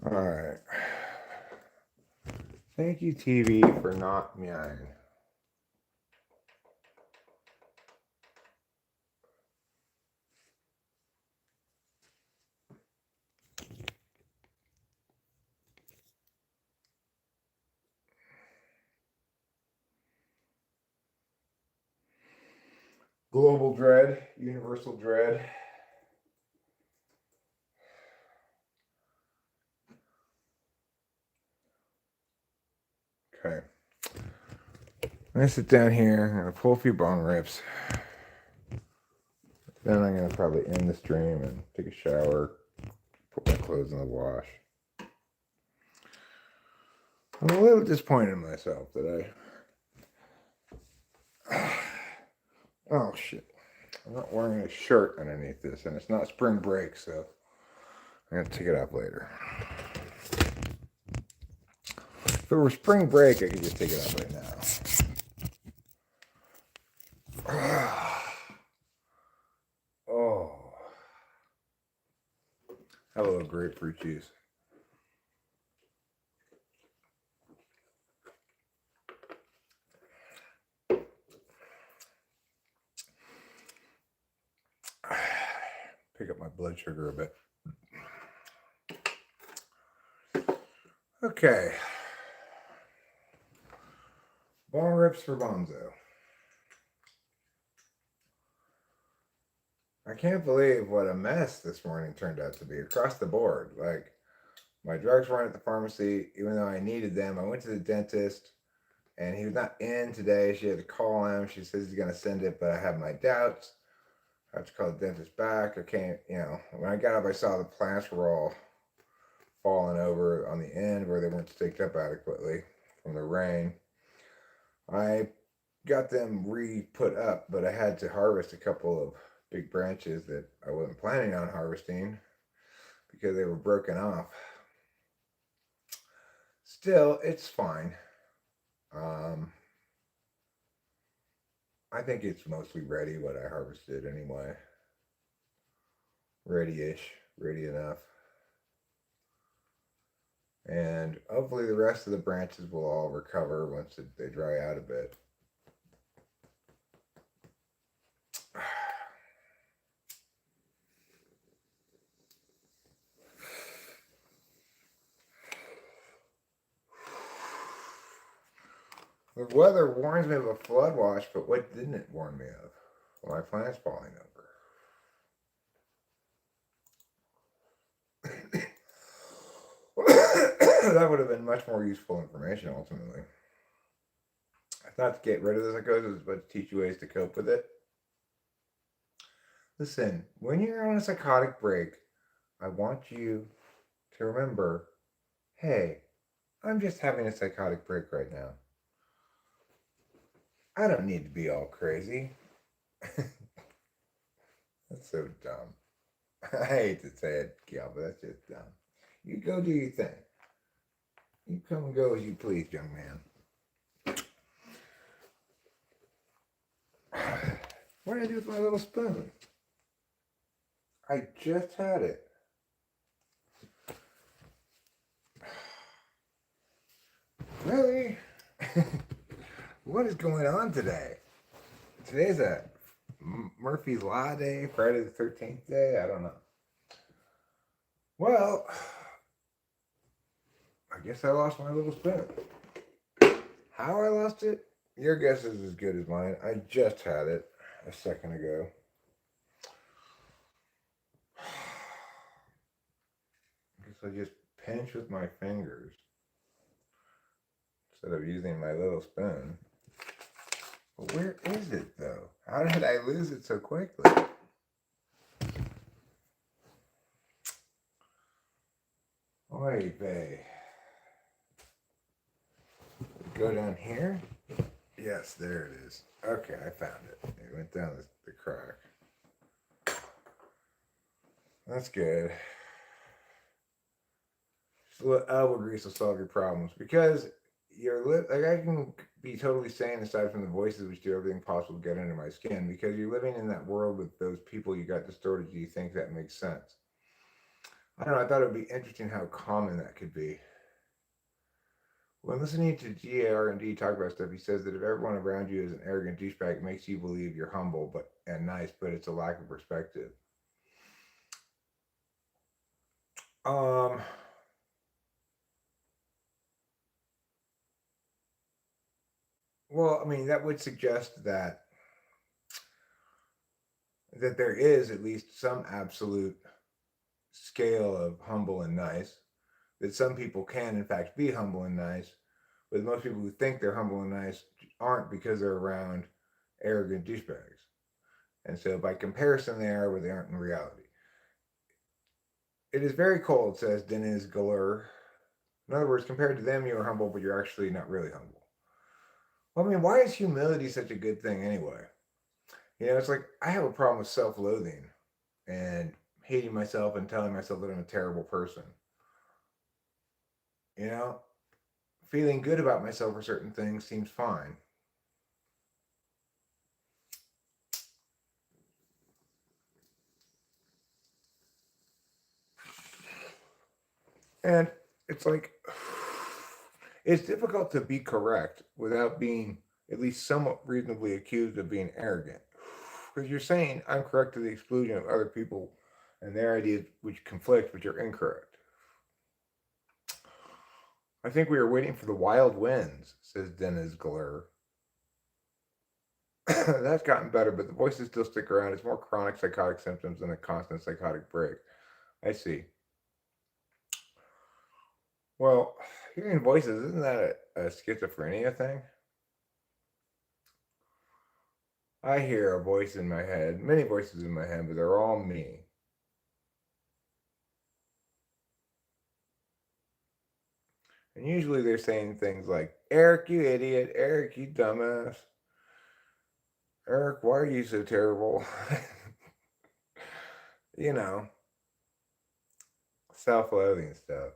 B: all right. Thank you, TV, for not meowing. Global dread, universal dread. Okay. I'm gonna sit down here. I'm gonna pull a few bone rips. Then I'm gonna probably end the stream and take a shower, put my clothes in the wash. I'm a little disappointed in myself that oh shit. I'm not wearing a shirt underneath this, and it's not spring break, so I'm gonna take it off later. If it were spring break, I could just take it off right now. Oh, have a little grapefruit juice. Pick up my blood sugar a bit. Okay. Bone rips for Bonzo. I can't believe what a mess this morning turned out to be across the board. Like, my drugs weren't at the pharmacy, even though I needed them. I went to the dentist, and he was not in today. She had to call him. She says he's going to send it, but I have my doubts. I have to call the dentist back. I can't, when I got up, I saw the plants were all falling over on the end where they weren't staked up adequately from the rain. I got them re-put up, but I had to harvest a couple of big branches that I wasn't planning on harvesting because they were broken off. Still, it's fine. I think it's mostly ready what I harvested anyway. Ready-ish, ready enough. And hopefully the rest of the branches will all recover once they dry out a bit. The weather warns me of a flood watch, but what didn't it warn me of? Well, my plant's falling over. That would have been much more useful information ultimately. I thought to get rid of the psychosis, but to teach you ways to cope with it. Listen, when you're on a psychotic break, I want you to remember, hey, I'm just having a psychotic break right now. I don't need to be all crazy. That's so dumb. I hate to say it, Gail, but that's just dumb. You go do your thing. You come and go as you please, young man. What did I do with my little spoon? I just had it. Really? What is going on today? Today's a Murphy's Law day, Friday the 13th day. I don't know. Well, I guess I lost my little spoon. How I lost it? Your guess is as good as mine. I just had it a second ago. So just pinch with my fingers instead of using my little spoon. But where is it though? How did I lose it so quickly? Oy vey. Go down here. Yes, there it is. Okay, I found it. It went down the crack. That's good. Just a little elbow grease will solve your problems because your lip. Like I can be totally sane aside from the voices which do everything possible to get under my skin because you're living in that world with those people you got distorted. Do you think that makes sense? I don't know. I thought it would be interesting how common that could be. When listening to GAR&D talk about stuff, he says that if everyone around you is an arrogant douchebag, it makes you believe you're humble and nice, but it's a lack of perspective. Um, well, I mean, that would suggest that there is at least some absolute scale of humble and nice. That some people can, in fact, be humble and nice, but most people who think they're humble and nice aren't because they're around arrogant douchebags. And so, by comparison, they are where they aren't in reality. It is very cold, says Deniz Galur. In other words, compared to them, you are humble, but you're actually not really humble. Well, I mean, why is humility such a good thing anyway? You know, it's like I have a problem with self loathing and hating myself and telling myself that I'm a terrible person. You know, feeling good about myself for certain things seems fine. And it's like, it's difficult to be correct without being at least somewhat reasonably accused of being arrogant. Because you're saying I'm correct to the exclusion of other people and their ideas which conflict, but you're incorrect. I think we are waiting for the wild winds, says Deniz Galer. That's gotten better, but the voices still stick around. It's more chronic psychotic symptoms than a constant psychotic break. I see. Well, hearing voices, isn't that a schizophrenia thing? I hear a voice in my head, many voices in my head, but they're all me. And usually they're saying things like, Eric, you idiot. Eric, you dumbass. Eric, why are you so terrible? You know, self loathing stuff.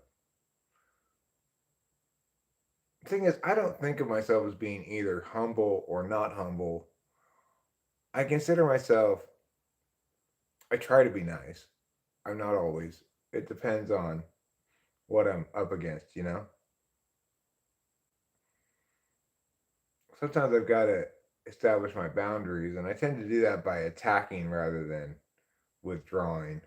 B: The thing is, I don't think of myself as being either humble or not humble. I consider myself, I try to be nice. I'm not always. It depends on what I'm up against, you know? Sometimes I've got to establish my boundaries, and I tend to do that by attacking rather than withdrawing.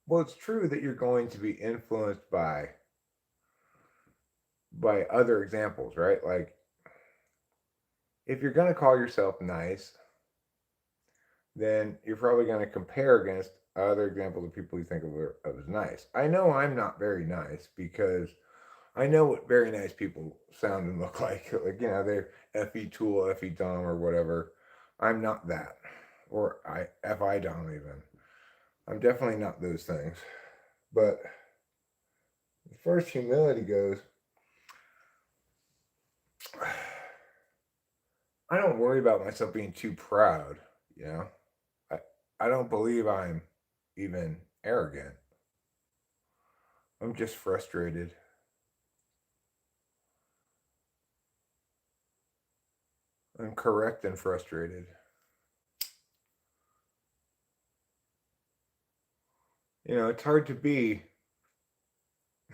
B: Well, it's true that you're going to be influenced by other examples, right? Like if you're going to call yourself nice, then you're probably going to compare against other examples of people you think of as nice. I know I'm not very nice because I know what very nice people sound and look like. Like, you know, they're F.E. Tool, F.E. Dom, or whatever. I'm not that. Or F.I. Dom, even. I'm definitely not those things. But as far as humility goes, I don't worry about myself being too proud, you know? I, I don't believe I'm even arrogant. I'm just frustrated. I'm correct and frustrated. You know, it's hard to be.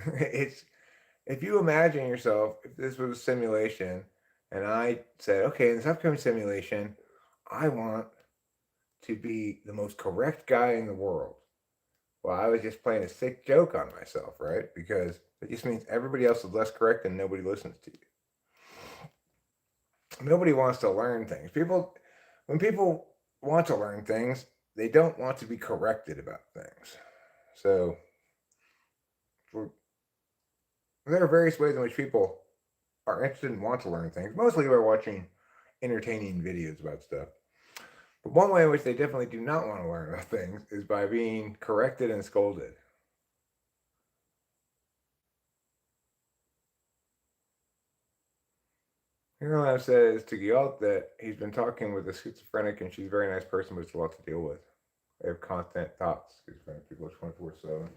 B: It's if you imagine yourself, if this was a simulation, and I said, okay, in this upcoming simulation, I want to be the most correct guy in the world. Well, I was just playing a sick joke on myself, right? Because it just means everybody else is less correct and nobody listens to you. nobody wants to learn things. When people want to learn things, they don't want to be corrected about things. So there are various ways in which people are interested and want to learn things, mostly by watching entertaining videos about stuff. But one way in which they definitely do not want to learn about things is by being corrected and scolded. Hiralam says to Gyalt that he's been talking with a schizophrenic and she's a very nice person, but it's a lot to deal with. They have constant thoughts. Schizophrenic people are 24/7.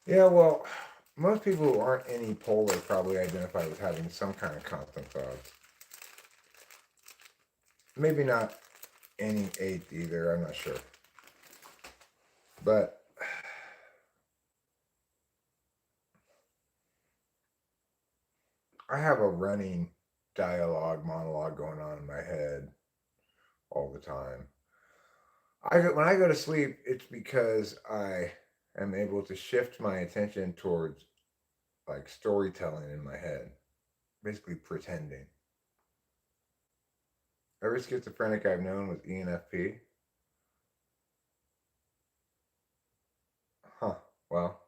B: Yeah, well, most people who aren't any polar probably identify with having some kind of constant thoughts. Maybe not any eighth either, I'm not sure. But I have a running monologue going on in my head all the time. When I go to sleep, it's because I am able to shift my attention towards like storytelling in my head, basically pretending. Every schizophrenic I've known was ENFP. Huh. Well,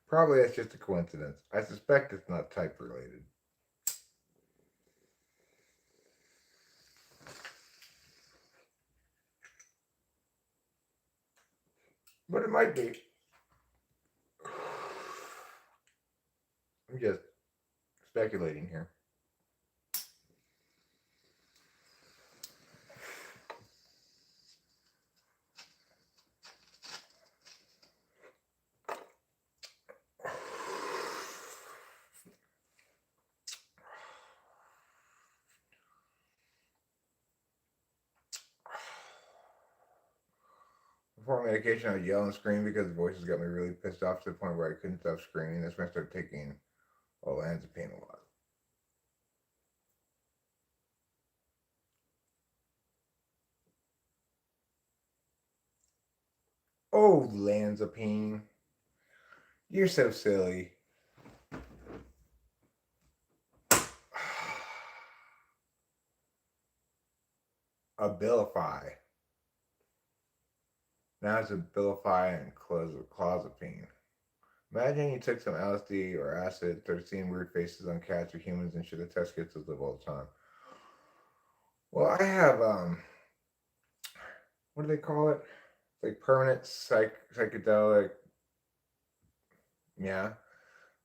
B: probably that's just a coincidence. I suspect it's not type related. But it might be. I'm just speculating here. Before medication, I would yell and scream because the voices got me really pissed off to the point where I couldn't stop screaming. That's when I started taking olanzapine a lot. Oh, olanzapine. You're so silly. Abilify. Now it's Abilify and clozapine. Imagine you took some LSD or acid, started seeing weird faces on cats or humans and shit. The test kits live all the time. Well, I have what do they call it? Like permanent psychedelic. Yeah,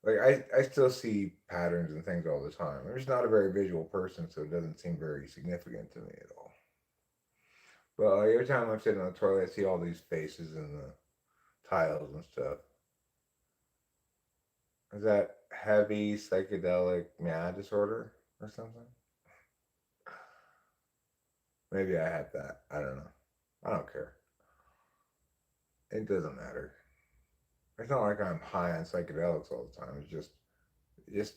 B: like I still see patterns and things all the time. I'm just not a very visual person, so it doesn't seem very significant to me at all. But like, every time I'm sitting on the toilet, I see all these faces in the tiles and stuff. Is that heavy psychedelic mad disorder or something? Maybe I have that. I don't know. I don't care. It doesn't matter. It's not like I'm high on psychedelics all the time. It's just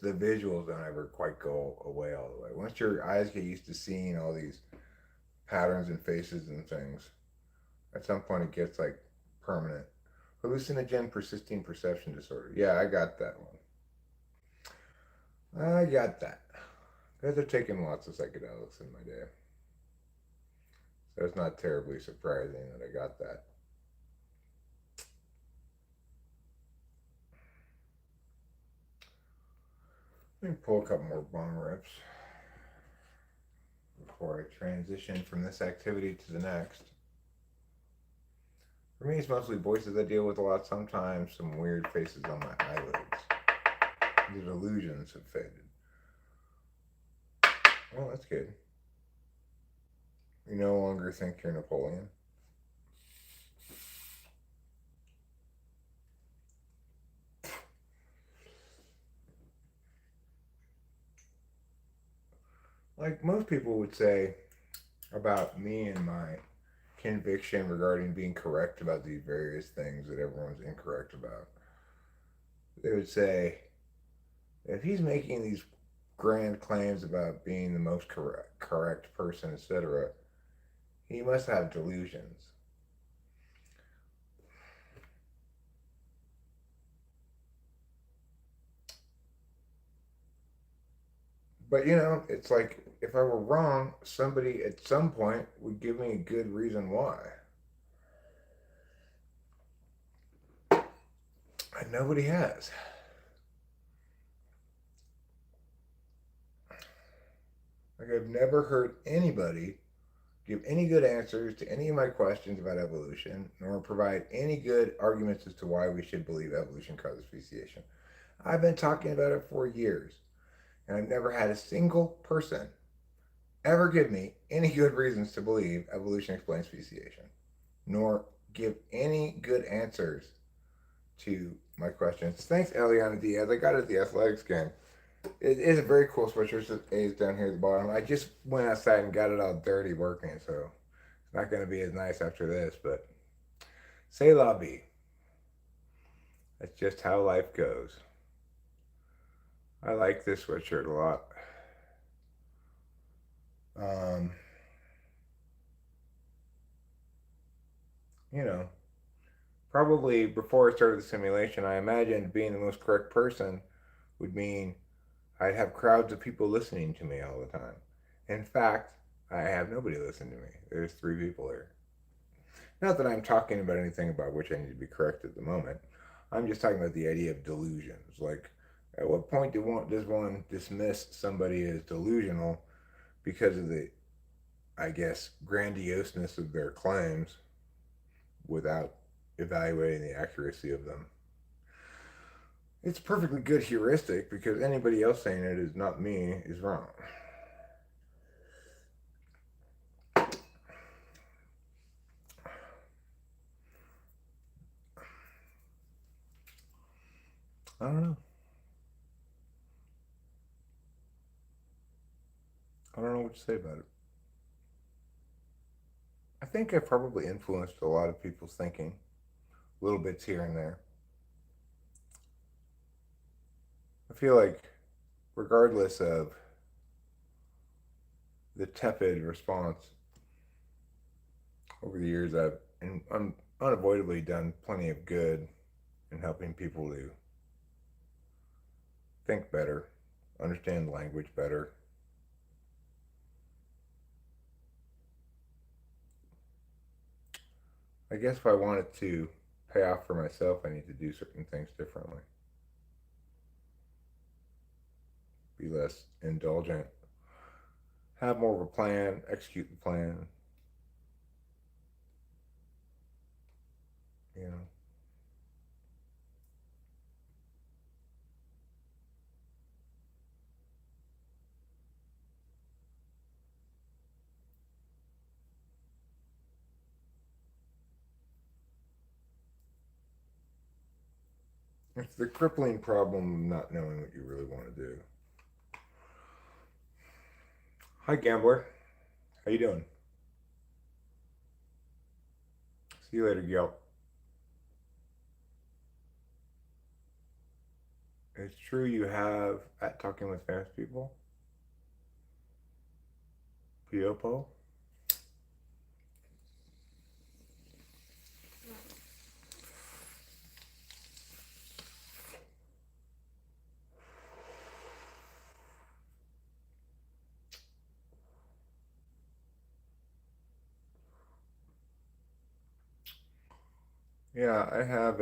B: the visuals don't ever quite go away all the way. Once your eyes get used to seeing all these patterns and faces and things, at some point it gets like permanent. Hallucinogen persisting perception disorder. Yeah, I got that one. I got that. Guys have taken lots of psychedelics in my day. So it's not terribly surprising that I got that. Let me pull a couple more bong rips before I transition from this activity to the next. For me, it's mostly voices I deal with a lot. Sometimes some weird faces on my eyelids. The illusions have faded. Well, that's good. You no longer think you're Napoleon. Like most people would say about me and my conviction regarding being correct about these various things that everyone's incorrect about. They would say, if he's making these grand claims about being the most correct person, etc., he must have delusions. But it's like if I were wrong, somebody at some point would give me a good reason why. And nobody has. Like, I've never heard anybody give any good answers to any of my questions about evolution, nor provide any good arguments as to why we should believe evolution causes speciation. I've been talking about it for years, and I've never had a single person ever give me any good reasons to believe evolution explains speciation, nor give any good answers to my questions. Thanks, Eliana Diaz. I got it at the athletics game. It is a very cool sweatshirt. It is down here at the bottom. I just went outside and got it all dirty working, so it's not going to be as nice after this, but c'est la vie. That's just how life goes. I like this sweatshirt a lot. Um, you know, probably before I started the simulation, I imagined being the most correct person would mean I'd have crowds of people listening to me all the time. In fact, I have nobody listening to me. There's 3 people here. Not that I'm talking about anything about which I need to be correct at the moment. I'm just talking about the idea of delusions. Like, at what point does one dismiss somebody as delusional because of the, I guess, grandioseness of their claims without evaluating the accuracy of them? It's a perfectly good heuristic because anybody else saying it is not me is wrong. I don't know. I don't know what to say about it. I think I probably influenced a lot of people's thinking, little bits here and there. I feel like, regardless of the tepid response over the years, I've unavoidably done plenty of good in helping people to think better, understand language better. I guess if I wanted to pay off for myself, I need to do certain things differently. Be less indulgent. Have more of a plan, execute the plan. You know. It's the crippling problem of not knowing what you really want to do. Hi, gambler. How you doing? See you later, Gil. It's true you have at Talking with Famous People. Piopo. Yeah, I have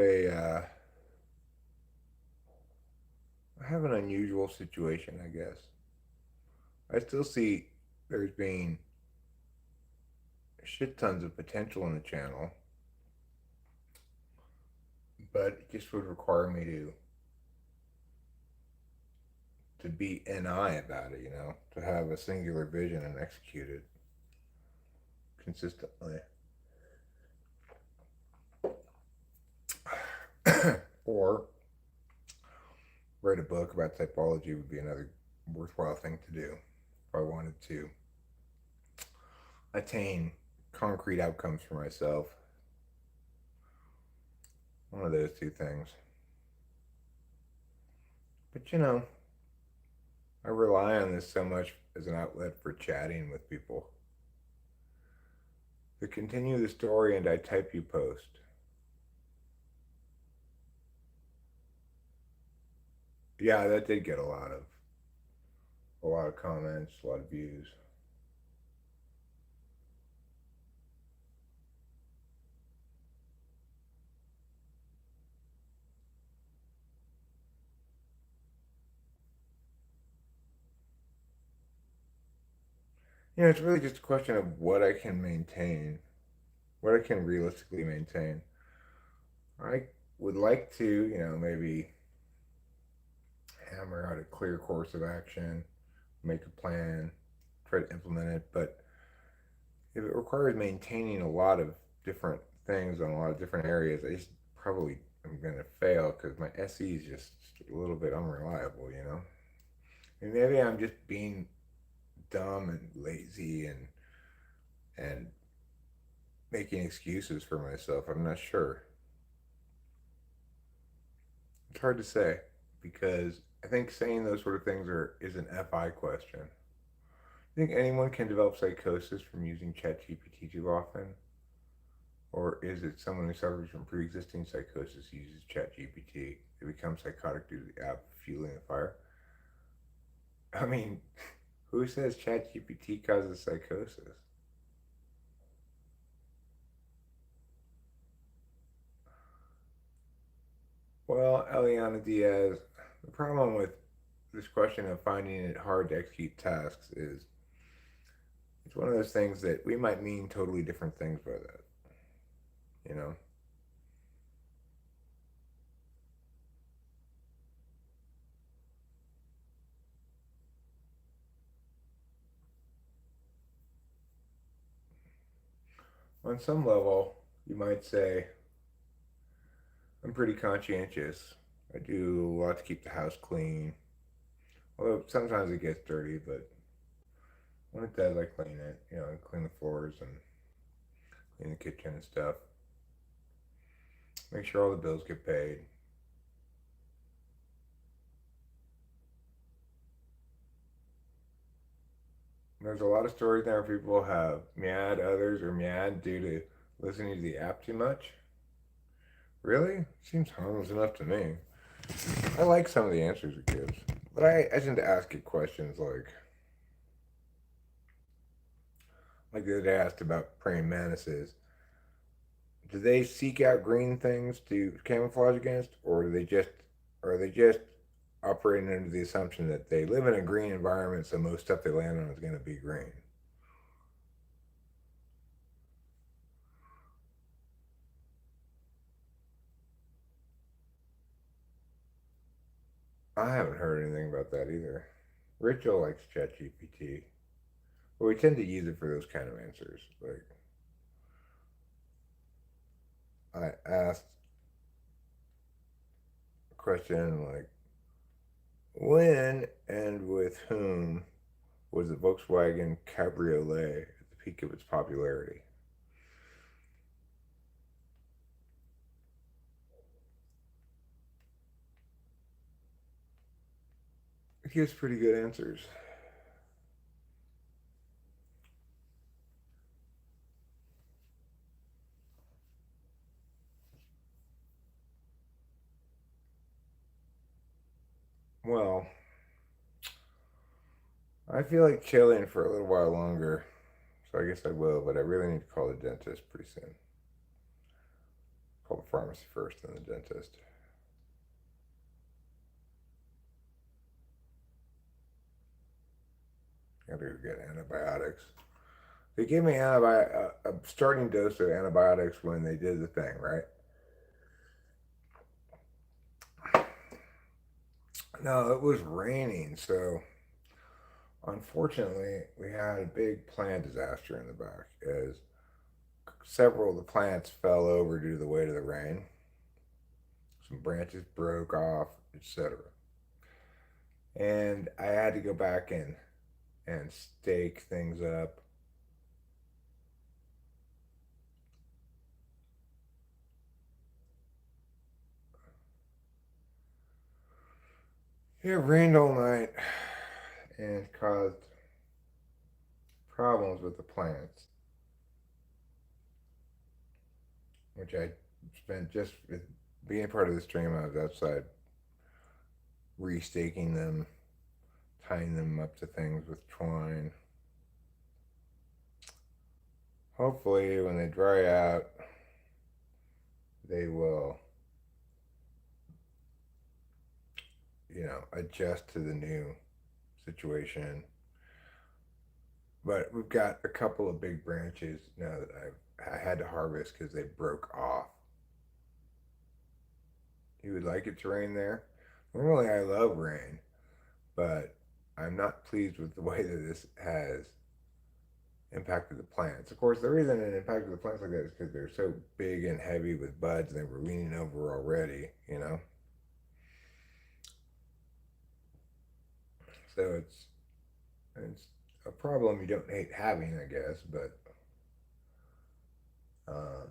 B: an unusual situation, I guess. I still see there's being shit tons of potential in the channel, but it just would require me to be NI about it, to have a singular vision and execute it consistently. Or write a book about typology would be another worthwhile thing to do if I wanted to attain concrete outcomes for myself. One of those 2 things. But I rely on this so much as an outlet for chatting with people. To continue the story, and I type you post. Yeah, that did get a lot of a lot of comments, a lot of views. It's really just a question of what I can maintain, what I can realistically maintain. I would like to, maybe hammer out a clear course of action, make a plan, try to implement it. But if it requires maintaining a lot of different things on a lot of different areas, I just probably am going to fail because my SE is just a little bit unreliable. And maybe I'm just being dumb and lazy and making excuses for myself. I'm not sure. It's hard to say because I think saying those sort of things is an FI question. Do you think anyone can develop psychosis from using ChatGPT too often? Or is it someone who suffers from pre-existing psychosis uses ChatGPT? They become psychotic due to the app fueling the fire? I mean, who says ChatGPT causes psychosis? Well, Eliana Diaz, the problem with this question of finding it hard to execute tasks is it's one of those things that we might mean totally different things by that, you know? On some level, you might say, I'm pretty conscientious. I do a lot to keep the house clean. Although sometimes it gets dirty, but when it does, I clean it. I clean the floors and clean the kitchen and stuff. Make sure all the bills get paid. There's a lot of stories now where people have meowed others or meowed due to listening to the app too much. Really? Seems harmless enough to me. I like some of the answers it gives, but I tend to ask it questions like the other day I asked about praying mantises. Do they seek out green things to camouflage against, or are they just operating under the assumption that they live in a green environment, so most stuff they land on is going to be green? I haven't heard anything about that either. Rachel likes ChatGPT, but we tend to use it for those kind of answers. Like I asked a question like, when and with whom was the Volkswagen Cabriolet at the peak of its popularity? It gives pretty good answers. Well, I feel like chilling for a little while longer, so I guess I will, but I really need to call the dentist pretty soon. Call the pharmacy first, then the dentist. Gotta go get antibiotics. They gave me a starting dose of antibiotics when they did the thing, right? No, it was raining, so unfortunately, we had a big plant disaster in the back as several of the plants fell over due to the weight of the rain. Some branches broke off, etc. And I had to go back and stake things up. It rained all night and caused problems with the plants, which I spent just with being part of the stream. I was outside restaking them, tying them up to things with twine. Hopefully when they dry out, they will, adjust to the new situation. But we've got a couple of big branches now that I had to harvest because they broke off. You would like it to rain there? Normally I love rain, but I'm not pleased with the way that this has impacted the plants. Of course, the reason it impacted the plants like that is because they're so big and heavy with buds and they were leaning over already. So it's a problem you don't hate having, I guess, but um,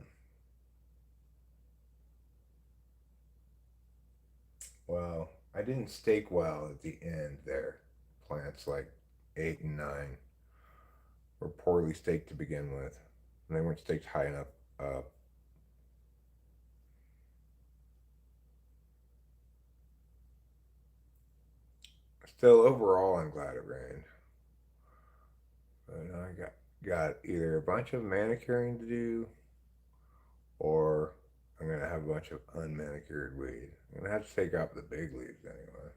B: well, I didn't stake well at the end there. Plants like 8 and 9 were poorly staked to begin with, and they weren't staked high enough up. Still, overall, I'm glad it rained. But I got either a bunch of manicuring to do, or I'm gonna have a bunch of unmanicured weed. I'm gonna have to take out the big leaves anyway.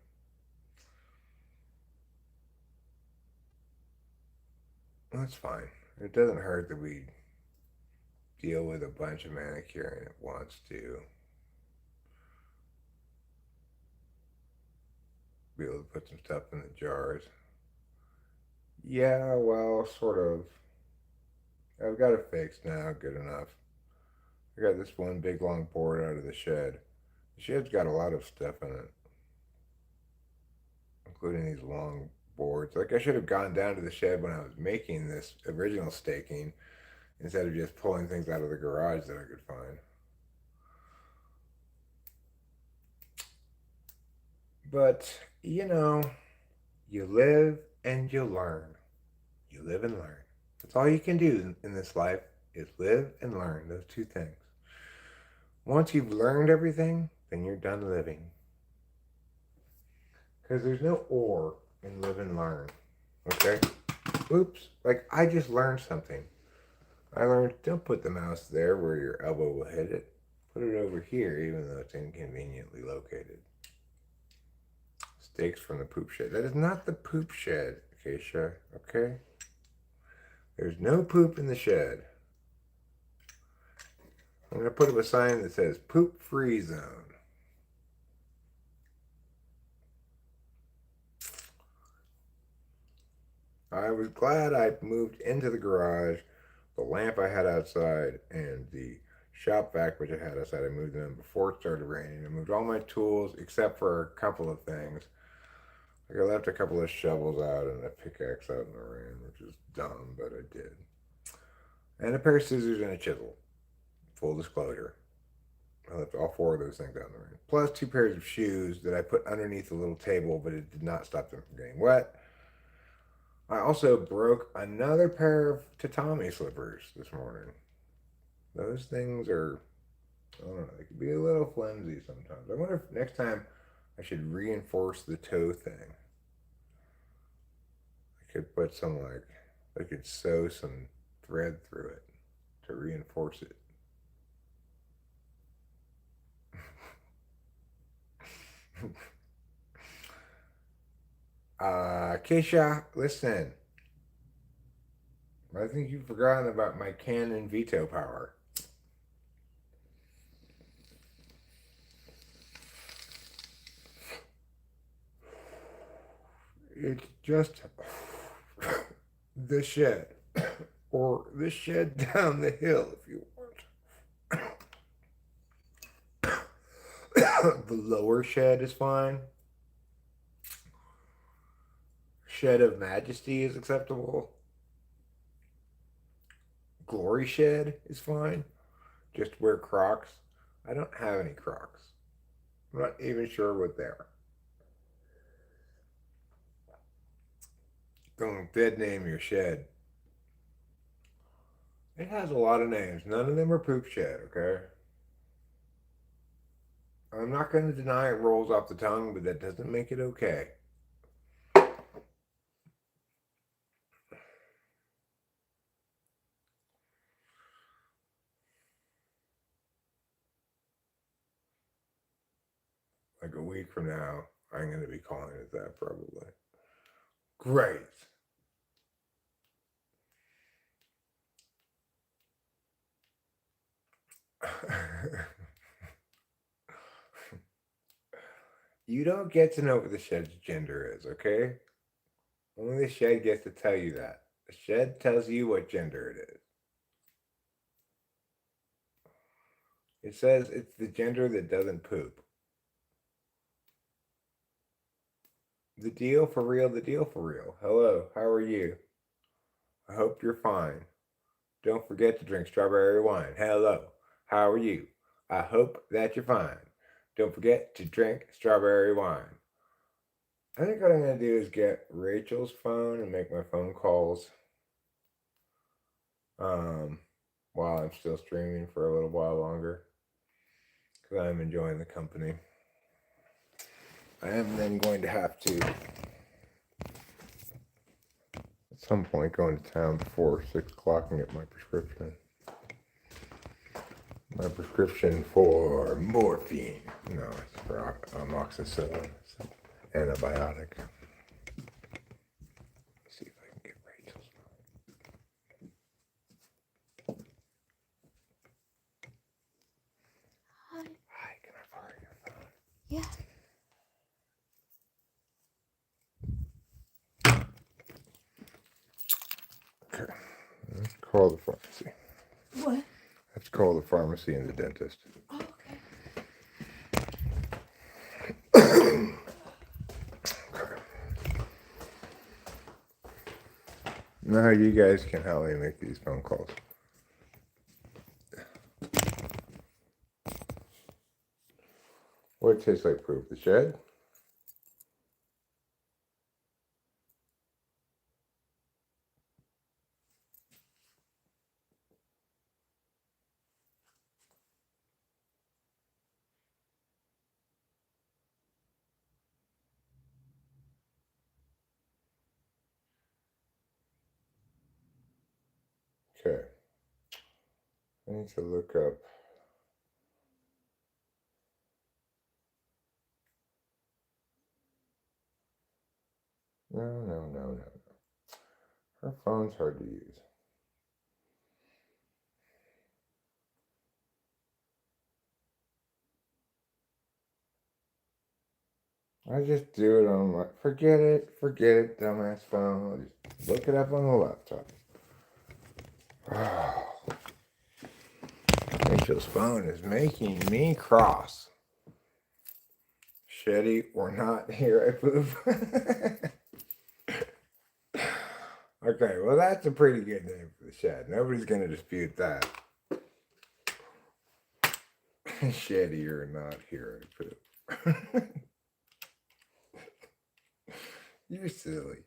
B: That's fine. It doesn't hurt that we deal with a bunch of manicuring at once to be able to put some stuff in the jars. Yeah, well, sort of. I've got it fixed now, good enough. I got this one big long board out of the shed. The shed's got a lot of stuff in it, including these long boards. Like, I should have gone down to the shed when I was making this original staking instead of just pulling things out of the garage that I could find. But, you live and you learn. You live and learn. That's all you can do in this life is live and learn, those two things. Once you've learned everything, then you're done living. Because there's no or in live and learn. Okay? Oops. Like, I just learned something. I learned don't put the mouse there where your elbow will hit it. Put it over here, even though it's inconveniently located. Steaks from the poop shed. That is not the poop shed, Acacia. Okay? There's no poop in the shed. I'm going to put up a sign that says poop free zone. I was glad I moved into the garage. The lamp I had outside and the shop vac which I had outside, I moved them in before it started raining. I moved all my tools except for a couple of things. Like, I left a couple of shovels out and a pickaxe out in the rain, which is dumb, but I did. And a pair of scissors and a chisel. Full disclosure. I left all 4 of those things out in the rain. Plus 2 pairs of shoes that I put underneath the little table, but it did not stop them from getting wet. I also broke another pair of tatami slippers this morning. Those things are, I don't know, they could be a little flimsy sometimes. I wonder if next time I should reinforce the toe thing. I could put I could sew some thread through it to reinforce it. Keisha, listen. I think you've forgotten about my cannon veto power. It's just the shed. Or the shed down the hill if you want. The lower shed is fine. Shed of Majesty is acceptable. Glory Shed is fine. Just wear Crocs. I don't have any Crocs. I'm not even sure what they are. Don't dead name your shed. It has a lot of names. None of them are poop shed, okay? I'm not going to deny it rolls off the tongue, but that doesn't make it okay. from now, I'm going to be calling it that probably. Great. You don't get to know what the shed's gender is, okay? Only the shed gets to tell you that. The shed tells you what gender it is. It says it's the gender that doesn't poop. The deal for real, the deal for real. Hello, how are you? I hope you're fine. Don't forget to drink strawberry wine. Hello, how are you? I hope that you're fine. Don't forget to drink strawberry wine. I think what I'm going to do is get Rachel's phone and make my phone calls while I'm still streaming for a little while longer, because I'm enjoying the company. I am then going to have to, at some point, go into town before 6 o'clock and get my prescription. My prescription for morphine. No, it's for amoxicillin. It's an antibiotic. Let's see if I can get Rachel's phone.
C: Hi.
B: Hi, can I borrow your phone?
C: Yeah.
B: Okay. Let's call the pharmacy.
C: What?
B: Let's call the pharmacy and the dentist.
C: Oh,
B: Okay. Now you guys can help me make these phone calls. What tastes like poop? The shed? Okay. I need to look up. No. Her phone's hard to use. I just do it on my. Forget it, dumbass phone. I'll just look it up on the laptop. Rachel's phone is making me cross. Shetty or not, here I poop. Okay, well that's a pretty good name for the shed. Nobody's gonna dispute that. Shetty or not, here I poop. You're silly.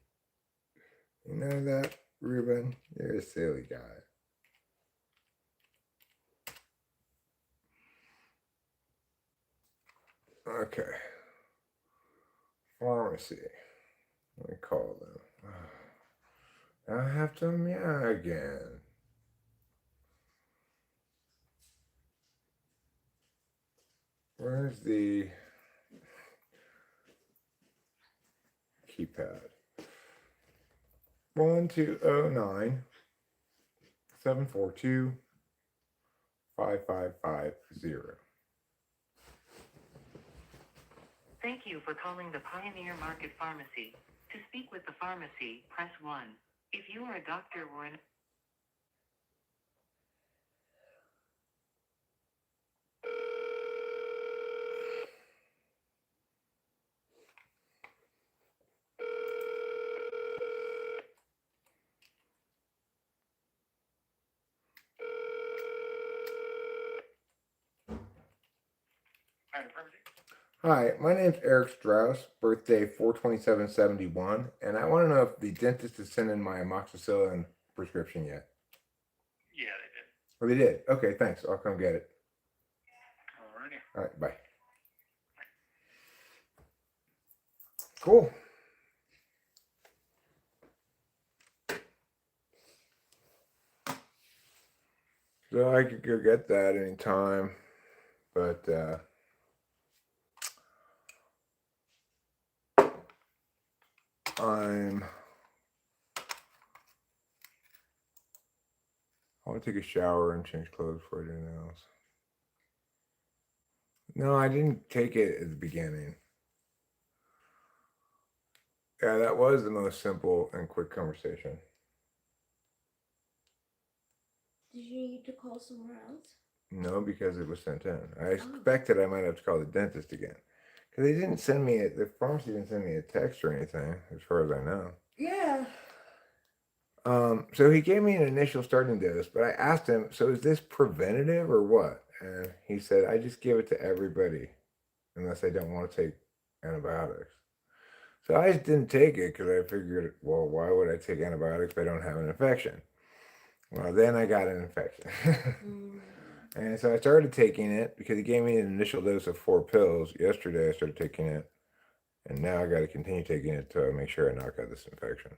B: You know that, Ruben? You're a silly guy. Okay. Pharmacy. Let me call them. I have to meow again. Where's the keypad? 1209-742-5550.
D: Thank you for calling the Pioneer Market Pharmacy. To speak with the pharmacy, press 1. If you are a doctor or an...
B: Hi, my name's Eric Strauss, birthday 4/27/71, and I want to know if the dentist has sent in my amoxicillin prescription yet.
E: Yeah, they did.
B: Oh, they did? Okay, thanks. I'll come get it.
E: Alrighty.
B: All right, bye. Cool. So I could go get that anytime, but I want to take a shower and change clothes before I do anything else. No, I didn't take it at the beginning. Yeah, that was the most simple and quick conversation.
C: Did you need to call somewhere else?
B: No, because it was sent in. I expected I might have to call the dentist again. Because they didn't send me the pharmacy didn't send me a text or anything, as far as I know.
C: Yeah.
B: So he gave me an initial starting dose, but I asked him, so is this preventative or what? And he said, I just give it to everybody unless I don't want to take antibiotics. So I just didn't take it because I figured, well, why would I take antibiotics if I don't have an infection? Well, then I got an infection. And so I started taking it because he gave me an initial dose of 4 pills. Yesterday I started taking it, and now I got to continue taking it to make sure I knock out this infection.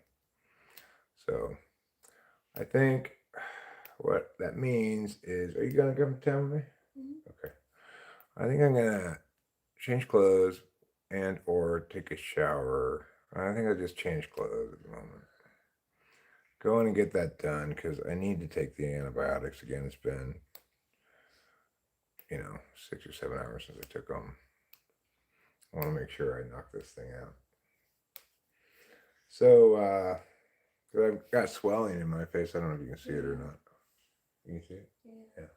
B: So I think what that means is, are you going to come to town with me? Okay. I think I'm going to change clothes and or take a shower. I think I'll just change clothes at the moment. Go in and get that done because I need to take the antibiotics again. It's been, 6 or 7 hours since I took them. I want to make sure I knock this thing out. So, I've got swelling in my face. I don't know if you can see it or not. You can see it?
C: Yeah.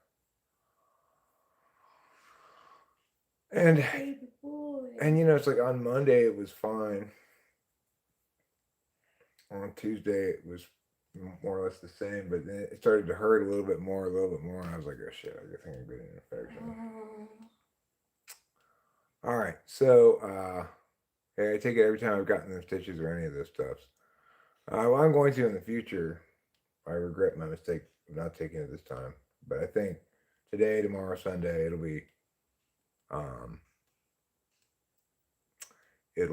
B: And
C: Baby boy.
B: it's like on Monday it was fine. On Tuesday it was more or less the same, but then it started to hurt a little bit more, and I was like, oh shit, I think I'm getting an infection. All right, so I take it every time I've gotten the stitches or any of this stuff. Well, I'm going to in the future. I regret my mistake of not taking it this time, but I think today, tomorrow, Sunday, it'll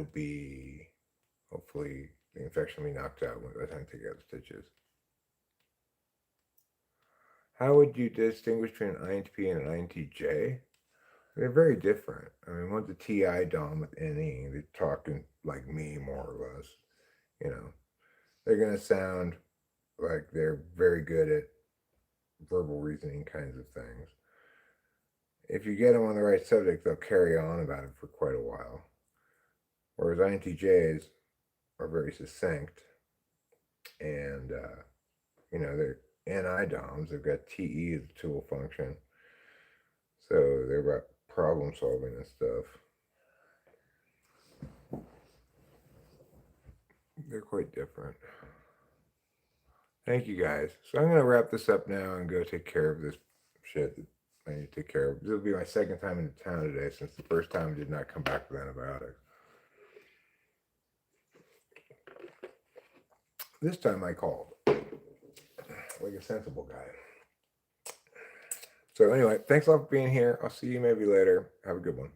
B: be hopefully the infection will be knocked out by the time I take out the stitches. How would you distinguish between an INTP and an INTJ? They're very different. I mean, one's a TI Dom with NE. They're talking like me, more or less. They're going to sound like they're very good at verbal reasoning kinds of things. If you get them on the right subject, they'll carry on about it for quite a while. Whereas INTJs are very succinct, and they're NI DOMs. They've got TE as a tool function, so they're about problem solving and stuff. They're quite different. Thank you guys. So I'm gonna wrap this up now and go take care of this shit that I need to take care of. This will be my second time in town today since the first time I did not come back with antibiotics. This time I called like a sensible guy. So anyway, thanks a lot for being here. I'll see you maybe later. Have a good one.